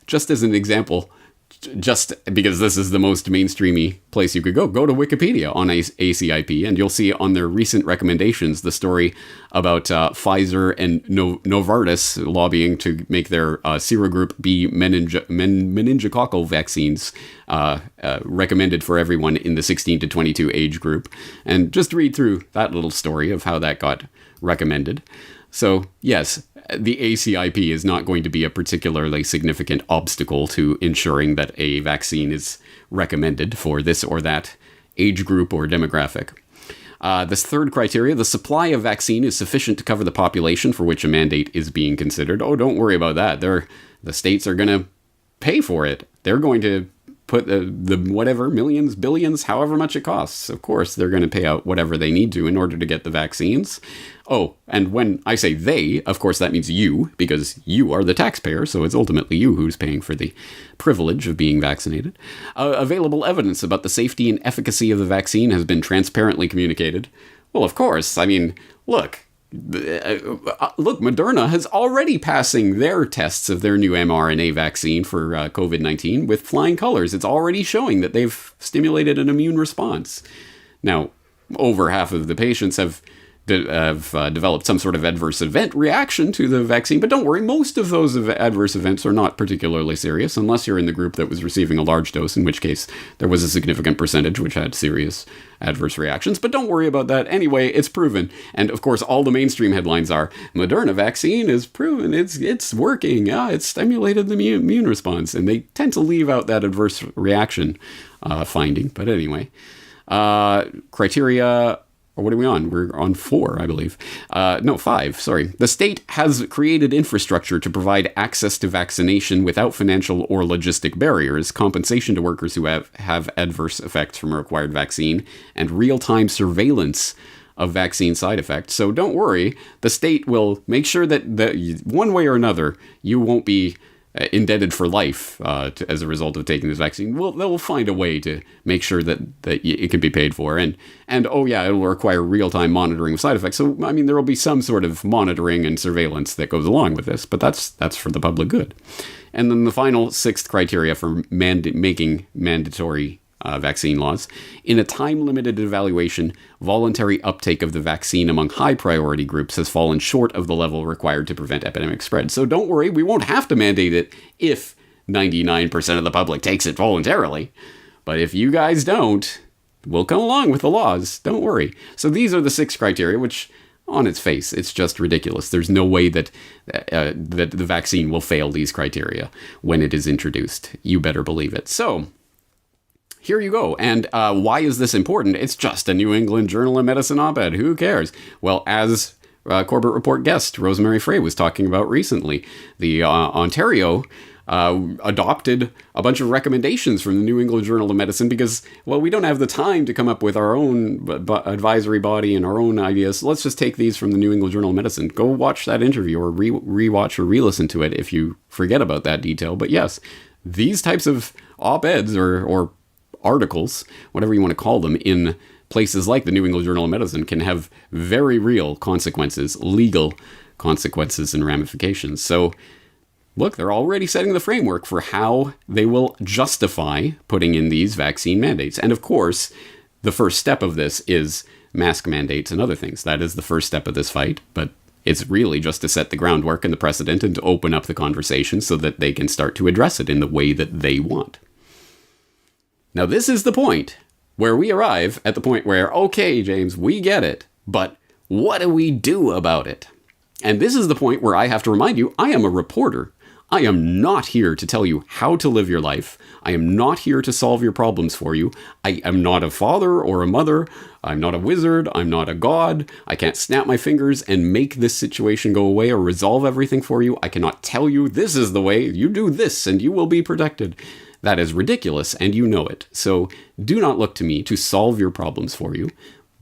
just as an example, just because this is the most mainstreamy place you could go to Wikipedia on ACIP, and you'll see on their recent recommendations the story about Pfizer and Novartis lobbying to make their serogroup B meningococcal vaccines recommended for everyone in the 16 to 22 age group. And just read through that little story of how that got recommended. So, yes, the ACIP is not going to be a particularly significant obstacle to ensuring that a vaccine is recommended for this or that age group or demographic. This third criteria, the supply of vaccine is sufficient to cover the population for which a mandate is being considered. Oh, don't worry about that. The states are going to pay for it. They're going to put the whatever, millions, billions, however much it costs. Of course, they're going to pay out whatever they need to in order to get the vaccines. Oh, and when I say they, of course, that means you, because you are the taxpayer, so it's ultimately you who's paying for the privilege of being vaccinated. Available evidence about the safety and efficacy of the vaccine has been transparently communicated. Well, of course. I mean, look, Moderna has already passing their tests of their new mRNA vaccine for COVID-19 with flying colors. It's already showing that they've stimulated an immune response. Now, over half of the patients have developed some sort of adverse event reaction to the vaccine, but don't worry, most of those adverse events are not particularly serious, unless you're in the group that was receiving a large dose, in which case there was a significant percentage which had serious adverse reactions. But don't worry about that. Anyway, it's proven. And of course, all the mainstream headlines are, Moderna vaccine is proven, it's working, it's stimulated the immune response. And they tend to leave out that adverse reaction finding. But anyway, criteria... Or what are we on? We're on 4, I believe. 5, sorry. The state has created infrastructure to provide access to vaccination without financial or logistic barriers, compensation to workers who have adverse effects from a required vaccine, and real-time surveillance of vaccine side effects. So don't worry, the state will make sure that one way or another, you won't be indebted for life as a result of taking this vaccine. They'll find a way to make sure that it can be paid for. And oh yeah, it will require real-time monitoring of side effects. So, I mean, there will be some sort of monitoring and surveillance that goes along with this, but that's for the public good. And then the final 6th criteria for making mandatory vaccine laws. In a time-limited evaluation, voluntary uptake of the vaccine among high-priority groups has fallen short of the level required to prevent epidemic spread. So don't worry, we won't have to mandate it if 99% of the public takes it voluntarily. But if you guys don't, we'll come along with the laws. Don't worry. So these are the 6 criteria, which, on its face, it's just ridiculous. There's no way that the vaccine will fail these criteria when it is introduced. You better believe it. So here you go. And why is this important? It's just a New England Journal of Medicine op-ed. Who cares? Well, as Corbett Report guest Rosemary Frey was talking about recently, the Ontario adopted a bunch of recommendations from the New England Journal of Medicine because, well, we don't have the time to come up with our own advisory body and our own ideas. So let's just take these from the New England Journal of Medicine. Go watch that interview or rewatch or re-listen to it if you forget about that detail. But yes, these types of op-eds or articles, whatever you want to call them, in places like the New England Journal of Medicine can have very real consequences, legal consequences and ramifications. So look, they're already setting the framework for how they will justify putting in these vaccine mandates. And of course, the first step of this is mask mandates and other things. That is the first step of this fight, but it's really just to set the groundwork and the precedent and to open up the conversation so that they can start to address it in the way that they want. Now, this is the point where we arrive at the point where, okay, James, we get it, but what do we do about it? And this is the point where I have to remind you, I am a reporter. I am not here to tell you how to live your life. I am not here to solve your problems for you. I am not a father or a mother. I'm not a wizard. I'm not a god. I can't snap my fingers and make this situation go away or resolve everything for you. I cannot tell you this is the way. You do this and you will be protected. That is ridiculous, and you know it. So do not look to me to solve your problems for you.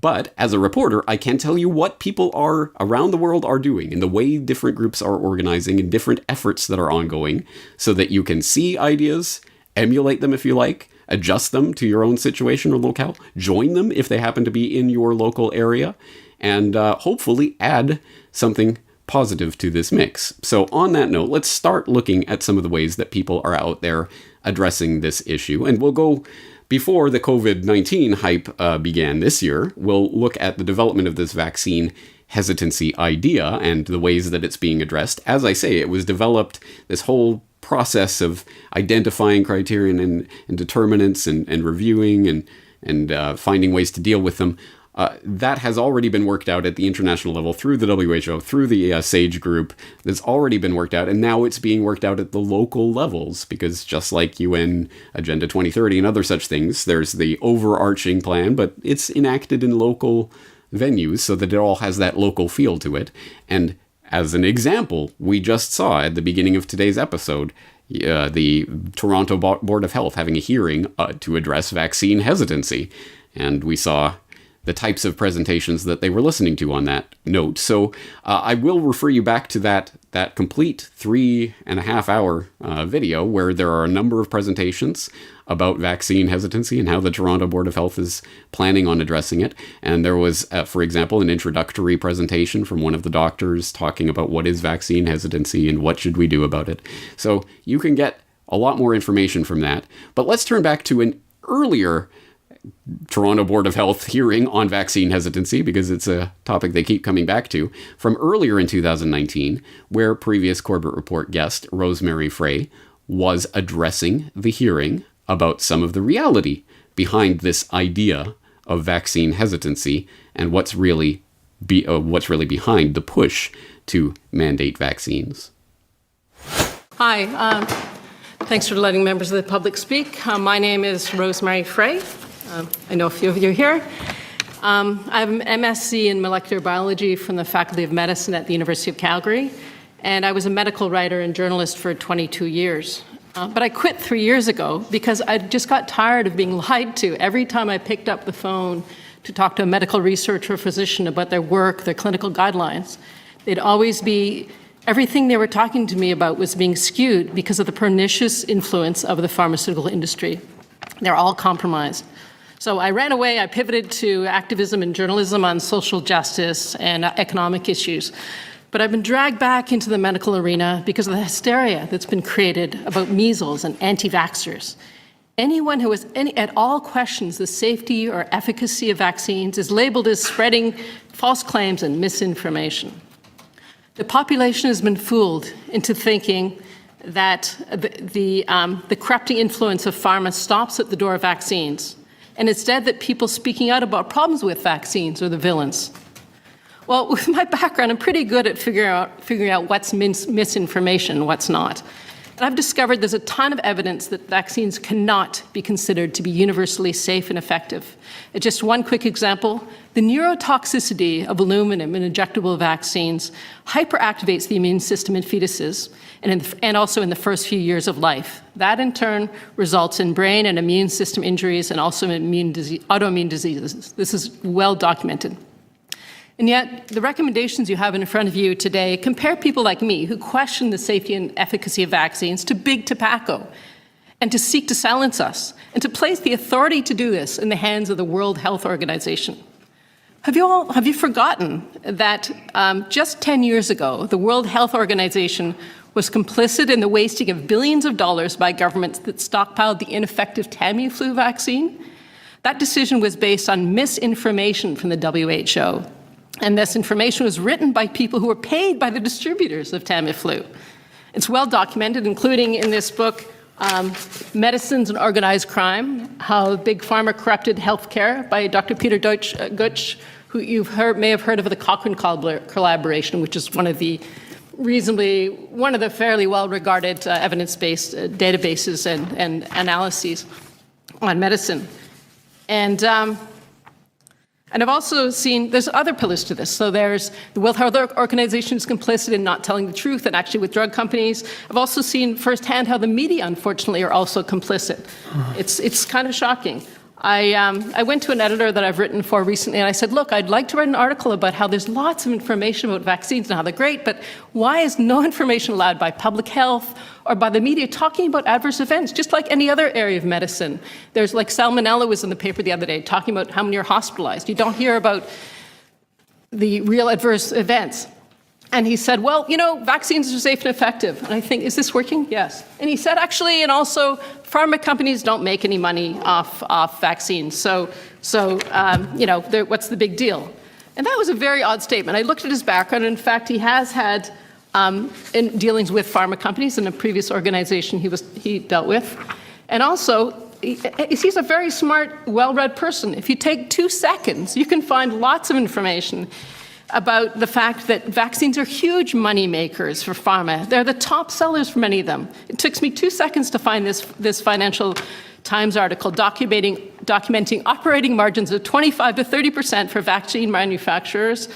But as a reporter, I can tell you what people are around the world are doing and the way different groups are organizing and different efforts that are ongoing so that you can see ideas, emulate them if you like, adjust them to your own situation or locale, join them if they happen to be in your local area, and hopefully add something positive to this mix. So on that note, let's start looking at some of the ways that people are out there addressing this issue. And we'll go, before the COVID-19 hype began this year, we'll look at the development of this vaccine hesitancy idea and the ways that it's being addressed. As I say, it was developed, this whole process of identifying criterion and determinants and reviewing and finding ways to deal with them that has already been worked out at the international level through the WHO, through the SAGE group. That's already been worked out, and now it's being worked out at the local levels, because just like UN Agenda 2030 and other such things, there's the overarching plan, but it's enacted in local venues so that it all has that local feel to it. And as an example, we just saw at the beginning of today's episode, the Toronto Board of Health having a hearing to address vaccine hesitancy. And we saw the types of presentations that they were listening to on that note. So I will refer you back to that complete 3.5 hour video where there are a number of presentations about vaccine hesitancy and how the Toronto Board of Health is planning on addressing it. And there was, for example, an introductory presentation from one of the doctors talking about what is vaccine hesitancy and what should we do about it. So you can get a lot more information from that. But let's turn back to an earlier Toronto Board of Health hearing on vaccine hesitancy, because it's a topic they keep coming back to, from earlier in 2019, where previous Corbett Report guest Rosemary Frey was addressing the hearing about some of the reality behind this idea of vaccine hesitancy and what's really behind the push to mandate vaccines. Hi, thanks for letting members of the public speak. My name is Rosemary Frey. I know a few of you are here. I have an MSc in molecular biology from the Faculty of Medicine at the University of Calgary, and I was a medical writer and journalist for 22 years. But I quit 3 years ago because I just got tired of being lied to every time I picked up the phone to talk to a medical researcher or physician about their work, their clinical guidelines. They'd always be, everything they were talking to me about was being skewed because of the pernicious influence of the pharmaceutical industry. They're all compromised. So I ran away, I pivoted to activism and journalism on social justice and economic issues. But I've been dragged back into the medical arena because of the hysteria that's been created about measles and anti-vaxxers. Anyone who at all questions the safety or efficacy of vaccines is labeled as spreading false claims and misinformation. The population has been fooled into thinking that the corrupting influence of pharma stops at the door of vaccines, and instead that people speaking out about problems with vaccines are the villains. Well, with my background, I'm pretty good at figuring out what's misinformation and what's not. And I've discovered there's a ton of evidence that vaccines cannot be considered to be universally safe and effective. Just one quick example, the neurotoxicity of aluminum in injectable vaccines hyperactivates the immune system in fetuses and also in the first few years of life. That in turn results in brain and immune system injuries and also autoimmune diseases. This is well documented. And yet, the recommendations you have in front of you today compare people like me who question the safety and efficacy of vaccines to big tobacco and to seek to silence us and to place the authority to do this in the hands of the World Health Organization. Have you forgotten that just 10 years ago, the World Health Organization was complicit in the wasting of billions of dollars by governments that stockpiled the ineffective Tamiflu vaccine? That decision was based on misinformation from the WHO. And this information was written by people who were paid by the distributors of Tamiflu. It's well documented, including in this book, Medicines and Organized Crime, How Big Pharma Corrupted Healthcare by Dr. Peter Gutsch, who may have heard of the Cochrane collaboration, which is one of the fairly well-regarded evidence-based databases and analyses on medicine. And I've also seen, there's other pillars to this. So there's the World Health Organization is complicit in not telling the truth and actually with drug companies. I've also seen firsthand how the media, unfortunately, are also complicit. It's kind of shocking. I went to an editor that I've written for recently and I said, look, I'd like to write an article about how there's lots of information about vaccines and how they're great, but why is no information allowed by public health or by the media talking about adverse events, just like any other area of medicine? There's like salmonella was in the paper the other day talking about how many are hospitalized. You don't hear about the real adverse events. And he said, well, vaccines are safe and effective. And I think, is this working? Yes. And he said, actually, and also, pharma companies don't make any money off vaccines. So what's the big deal? And that was a very odd statement. I looked at his background, and in fact, he has had in dealings with pharma companies in a previous organization he dealt with. And also, he's a very smart, well-read person. If you take 2 seconds, you can find lots of information about the fact that vaccines are huge money makers for pharma. They're the top sellers for many of them. It took me 2 seconds to find this Financial Times article documenting operating margins of 25 to 30% for vaccine manufacturers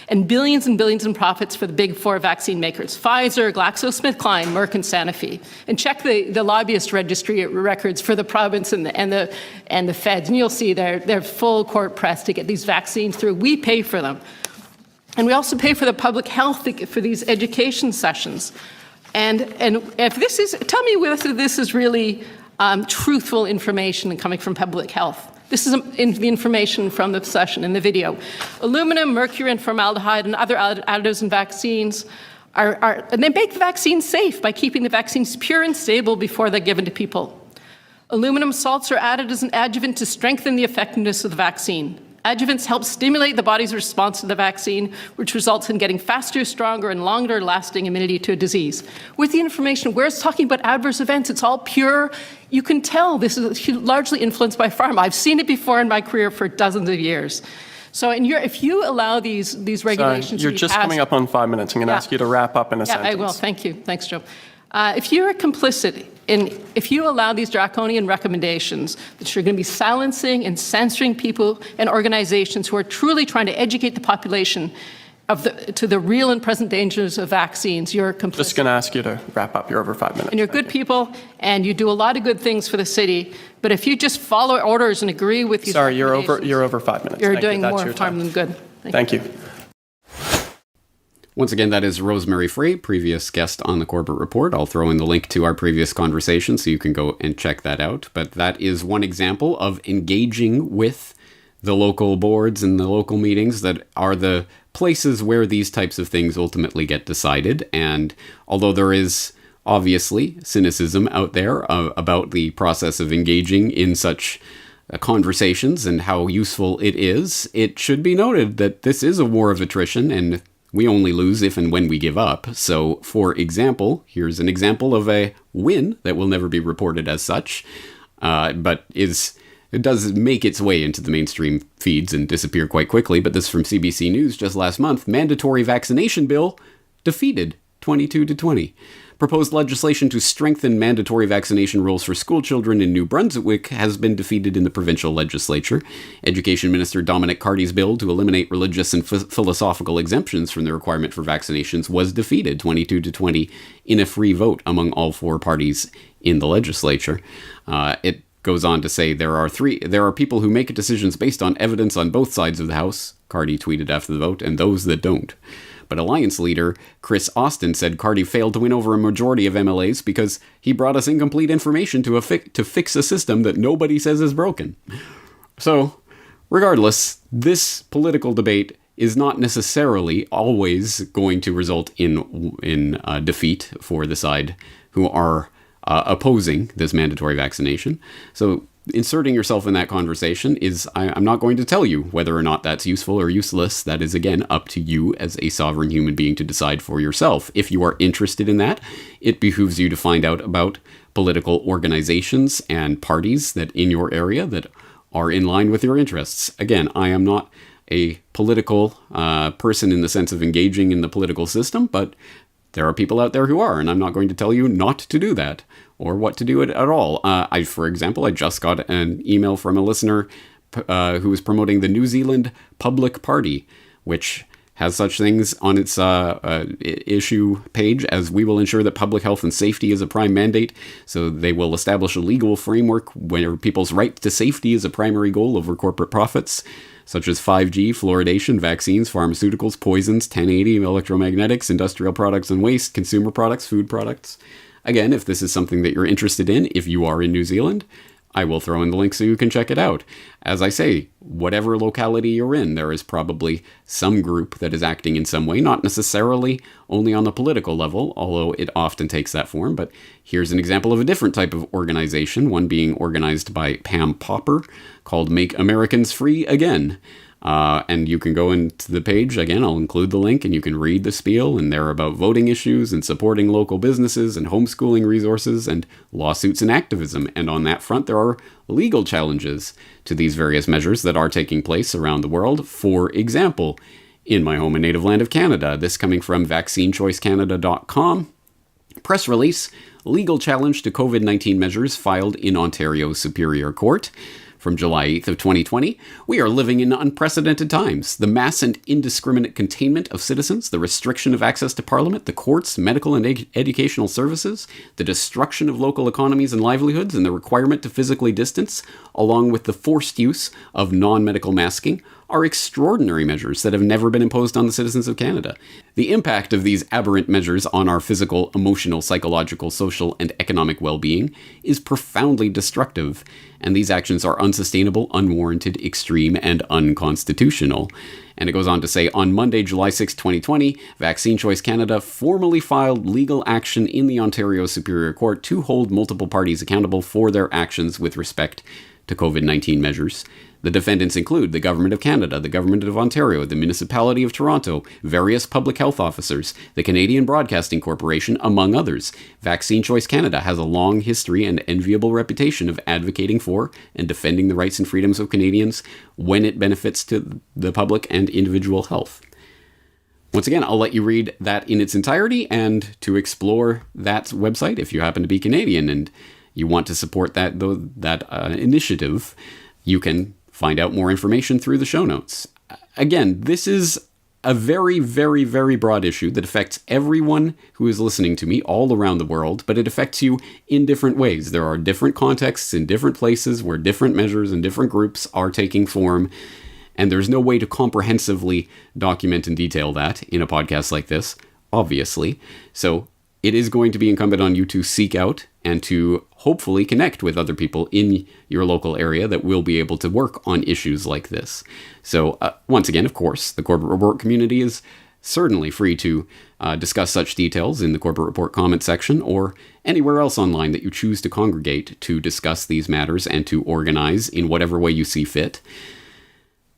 and billions in profits for the big four vaccine makers, Pfizer, GlaxoSmithKline, Merck, and Sanofi. And check the lobbyist registry records for the province and the feds, and you'll see they're full court press to get these vaccines through. We pay for them. And we also pay for the public health for these education sessions. And if this is, tell me whether this is really truthful information coming from public health. This is the information from the session in the video. Aluminum, mercury, and formaldehyde and other additives in vaccines and they make the vaccines safe by keeping the vaccines pure and stable before they're given to people. Aluminum salts are added as an adjuvant to strengthen the effectiveness of the vaccine. Adjuvants help stimulate the body's response to the vaccine, which results in getting faster, stronger, and longer-lasting immunity to a disease. With the information, where it's talking about adverse events, it's all pure. You can tell this is largely influenced by pharma. I've seen it before in my career for dozens of years. So if you allow these regulations you're just coming up on 5 minutes. I'm going to ask you to wrap up in a sentence. Yeah, I will. Thank you. Thanks, Joe. If you're complicit if you allow these draconian recommendations that you're going to be silencing and censoring people and organizations who are truly trying to educate the population to the real and present dangers of vaccines, you're complicit. Just going to ask you to wrap up. You're over 5 minutes. And you're good people, and you do a lot of good things for the city. But if you just follow orders and agree with these Sorry, you're over 5 minutes. You're doing more harm than good. Thank you. Once again, that is Rosemary Frey, previous guest on the Corbett Report. I'll throw in the link to our previous conversation so you can go and check that out. But that is one example of engaging with the local boards and the local meetings that are the places where these types of things ultimately get decided. And although there is obviously cynicism out there about the process of engaging in such conversations and how useful it is, it should be noted that this is a war of attrition, and we only lose if and when we give up. So, for example, here's an example of a win that will never be reported as such, but it does make its way into the mainstream feeds and disappear quite quickly. But this from CBC News just last month. Mandatory vaccination bill defeated 22-20. Proposed legislation to strengthen mandatory vaccination rules for school children in New Brunswick has been defeated in the provincial legislature. Education Minister Dominic Carty's bill to eliminate religious and philosophical exemptions from the requirement for vaccinations was defeated 22-20 in a free vote among all four parties in the legislature. It goes on to say there are people who make decisions based on evidence on both sides of the House, Carty tweeted after the vote, and those that don't. But Alliance leader Chris Austin said Carty failed to win over a majority of MLAs because he brought us incomplete information to fix a system that nobody says is broken. So, regardless, this political debate is not necessarily always going to result in defeat for the side who are opposing this mandatory vaccination. So inserting yourself in that conversation is, I'm not going to tell you whether or not that's useful or useless. That is, again, up to you as a sovereign human being to decide for yourself. If you are interested in that, it behooves you to find out about political organizations and parties that in your area that are in line with your interests. Again, I am not a political person in the sense of engaging in the political system, but there are people out there who are, and I'm not going to tell you not to do that or what to do it at all. For example, I just got an email from a listener who was promoting the New Zealand Public Party, which has such things on its issue page as we will ensure that public health and safety is a prime mandate. So they will establish a legal framework where people's right to safety is a primary goal over corporate profits, such as 5G, fluoridation, vaccines, pharmaceuticals, poisons, 1080, electromagnetics, industrial products and waste, consumer products, food products. Again, if this is something that you're interested in, if you are in New Zealand, I will throw in the link so you can check it out. As I say, whatever locality you're in, there is probably some group that is acting in some way, not necessarily only on the political level, although it often takes that form. But here's an example of a different type of organization, one being organized by Pam Popper, called Make Americans Free Again. And you can go into the page. Again, I'll include the link, and you can read the spiel, and they're about voting issues and supporting local businesses and homeschooling resources and lawsuits and activism. And on that front, there are legal challenges to these various measures that are taking place around the world. For example, in my home and native land of Canada, this coming from vaccinechoicecanada.com, press release, legal challenge to COVID-19 measures filed in Ontario's Superior Court. From July 8th of 2020, we are living in unprecedented times. The mass and indiscriminate containment of citizens, the restriction of access to Parliament, the courts, medical and educational services, the destruction of local economies and livelihoods, and the requirement to physically distance, along with the forced use of non-medical masking, are extraordinary measures that have never been imposed on the citizens of Canada. The impact of these aberrant measures on our physical, emotional, psychological, social, and economic well-being is profoundly destructive, and these actions are unsustainable, unwarranted, extreme, and unconstitutional. And it goes on to say, on Monday, July 6, 2020, Vaccine Choice Canada formally filed legal action in the Ontario Superior Court to hold multiple parties accountable for their actions with respect to COVID-19 measures. The defendants include the Government of Canada, the Government of Ontario, the Municipality of Toronto, various public health officers, the Canadian Broadcasting Corporation, among others. Vaccine Choice Canada has a long history and enviable reputation of advocating for and defending the rights and freedoms of Canadians when it benefits to the public and individual health. Once again, I'll let you read that in its entirety, and to explore that website, if you happen to be Canadian and you want to support that initiative, you can find out more information through the show notes. Again, this is a very, very, very broad issue that affects everyone who is listening to me all around the world, but it affects you in different ways. There are different contexts in different places where different measures and different groups are taking form, and there's no way to comprehensively document and detail that in a podcast like this, obviously. So it is going to be incumbent on you to seek out and to hopefully connect with other people in your local area that will be able to work on issues like this. So once again, of course, the Corporate Report community is certainly free to discuss such details in the Corporate Report comment section or anywhere else online that you choose to congregate to discuss these matters and to organize in whatever way you see fit.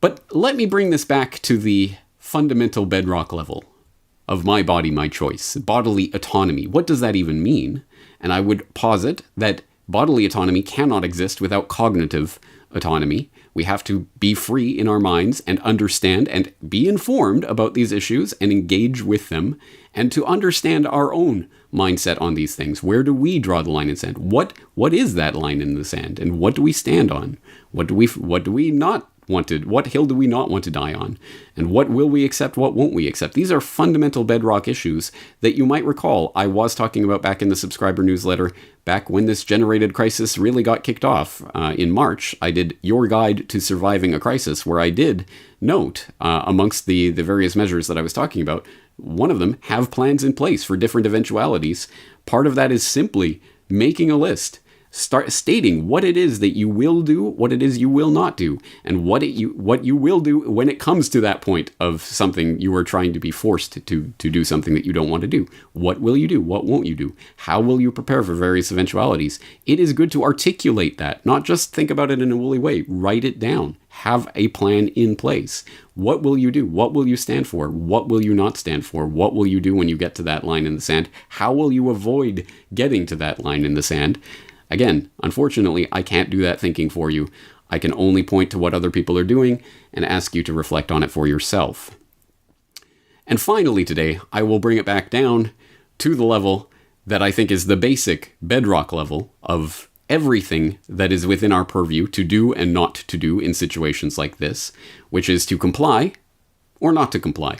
But let me bring this back to the fundamental bedrock level of my body, my choice, bodily autonomy. What does that even mean? And I would posit that bodily autonomy cannot exist without cognitive autonomy. We have to be free in our minds and understand and be informed about these issues and engage with them, and to understand our own mindset on these things. Where do we draw the line in the sand? What is that line in the sand? And what do we stand on? What do we not wanted? What hill do we not want to die on? And what will we accept? What won't we accept? These are fundamental bedrock issues that you might recall I was talking about back in the subscriber newsletter back when this generated crisis really got kicked off in March. I did Your Guide to Surviving a Crisis, where I did note amongst the various measures that I was talking about, one of them, have plans in place for different eventualities. Part of that is simply making a list. Start stating what it is that you will do, what it is you will not do, and what you will do when it comes to that point of something you are trying to be forced to do something that you don't want to do. What will you do? What won't you do? How will you prepare for various eventualities? It is good to articulate that, not just think about it in a woolly way. Write it down. Have a plan in place. What will you do? What will you stand for? What will you not stand for? What will you do when you get to that line in the sand? How will you avoid getting to that line in the sand? Again, unfortunately, I can't do that thinking for you. I can only point to what other people are doing and ask you to reflect on it for yourself. And finally today, I will bring it back down to the level that I think is the basic bedrock level of everything that is within our purview to do and not to do in situations like this, which is to comply or not to comply.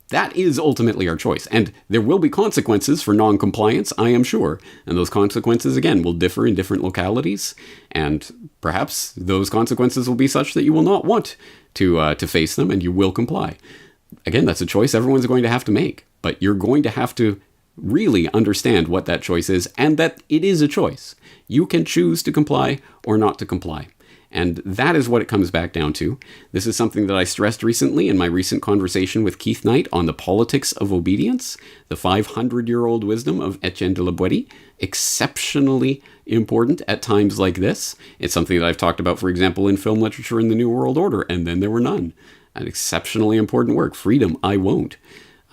That is ultimately our choice. And there will be consequences for non-compliance, I am sure. And those consequences, again, will differ in different localities. And perhaps those consequences will be such that you will not want to face them and you will comply. Again, that's a choice everyone's going to have to make. But you're going to have to really understand what that choice is and that it is a choice. You can choose to comply or not to comply. And that is what it comes back down to. This is something that I stressed recently in my recent conversation with Keith Knight on the politics of obedience, the 500-year-old wisdom of Etienne de la Boétie. Exceptionally important at times like this. It's something that I've talked about, for example, in film literature in the New World Order, and then there were none. an exceptionally important work. Freedom, I won't.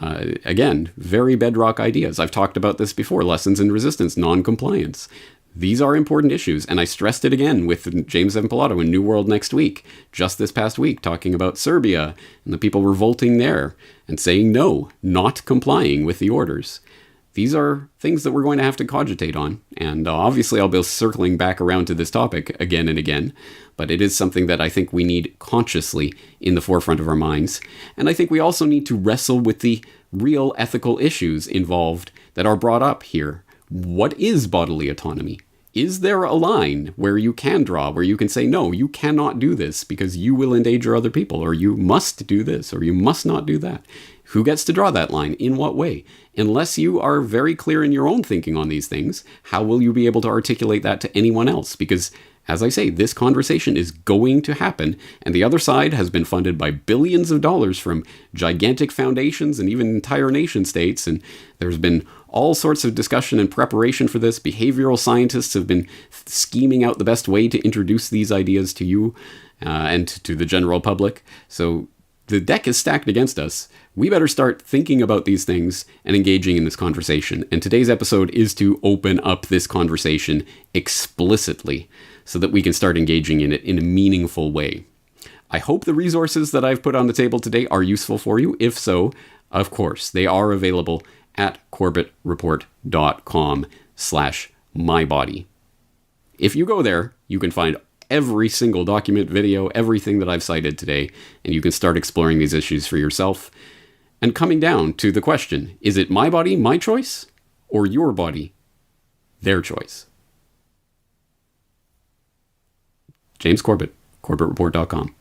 Again, very bedrock ideas. I've talked about this before. Lessons in resistance, non-compliance. These are important issues, and I stressed it again with James Evan Pilato in New World Next Week, just this past week, talking about Serbia and the people revolting there and saying no, not complying with the orders. These are things that we're going to have to cogitate on, and obviously I'll be circling back around to this topic again and again, but it is something that I think we need consciously in the forefront of our minds, and I think we also need to wrestle with the real ethical issues involved that are brought up here. What is bodily autonomy? Is there a line where you can draw, where you can say, no, you cannot do this because you will endanger other people, or you must do this, or you must not do that? Who gets to draw that line? In what way? Unless you are very clear in your own thinking on these things, how will you be able to articulate that to anyone else? Because, as I say, this conversation is going to happen, and the other side has been funded by billions of dollars from gigantic foundations and even entire nation states, and there's been all sorts of discussion and preparation for this. Behavioral scientists have been scheming out the best way to introduce these ideas to you and to the general public. So the deck is stacked against us. We better start thinking about these things and engaging in this conversation. And today's episode is to open up this conversation explicitly so that we can start engaging in it in a meaningful way. I hope the resources that I've put on the table today are useful for you. If so, of course, they are available at corbettreport.com/mybody. If you go there, you can find every single document, video, everything that I've cited today, and you can start exploring these issues for yourself. And coming down to the question, is it my body, my choice, or your body, their choice? James Corbett, corbettreport.com.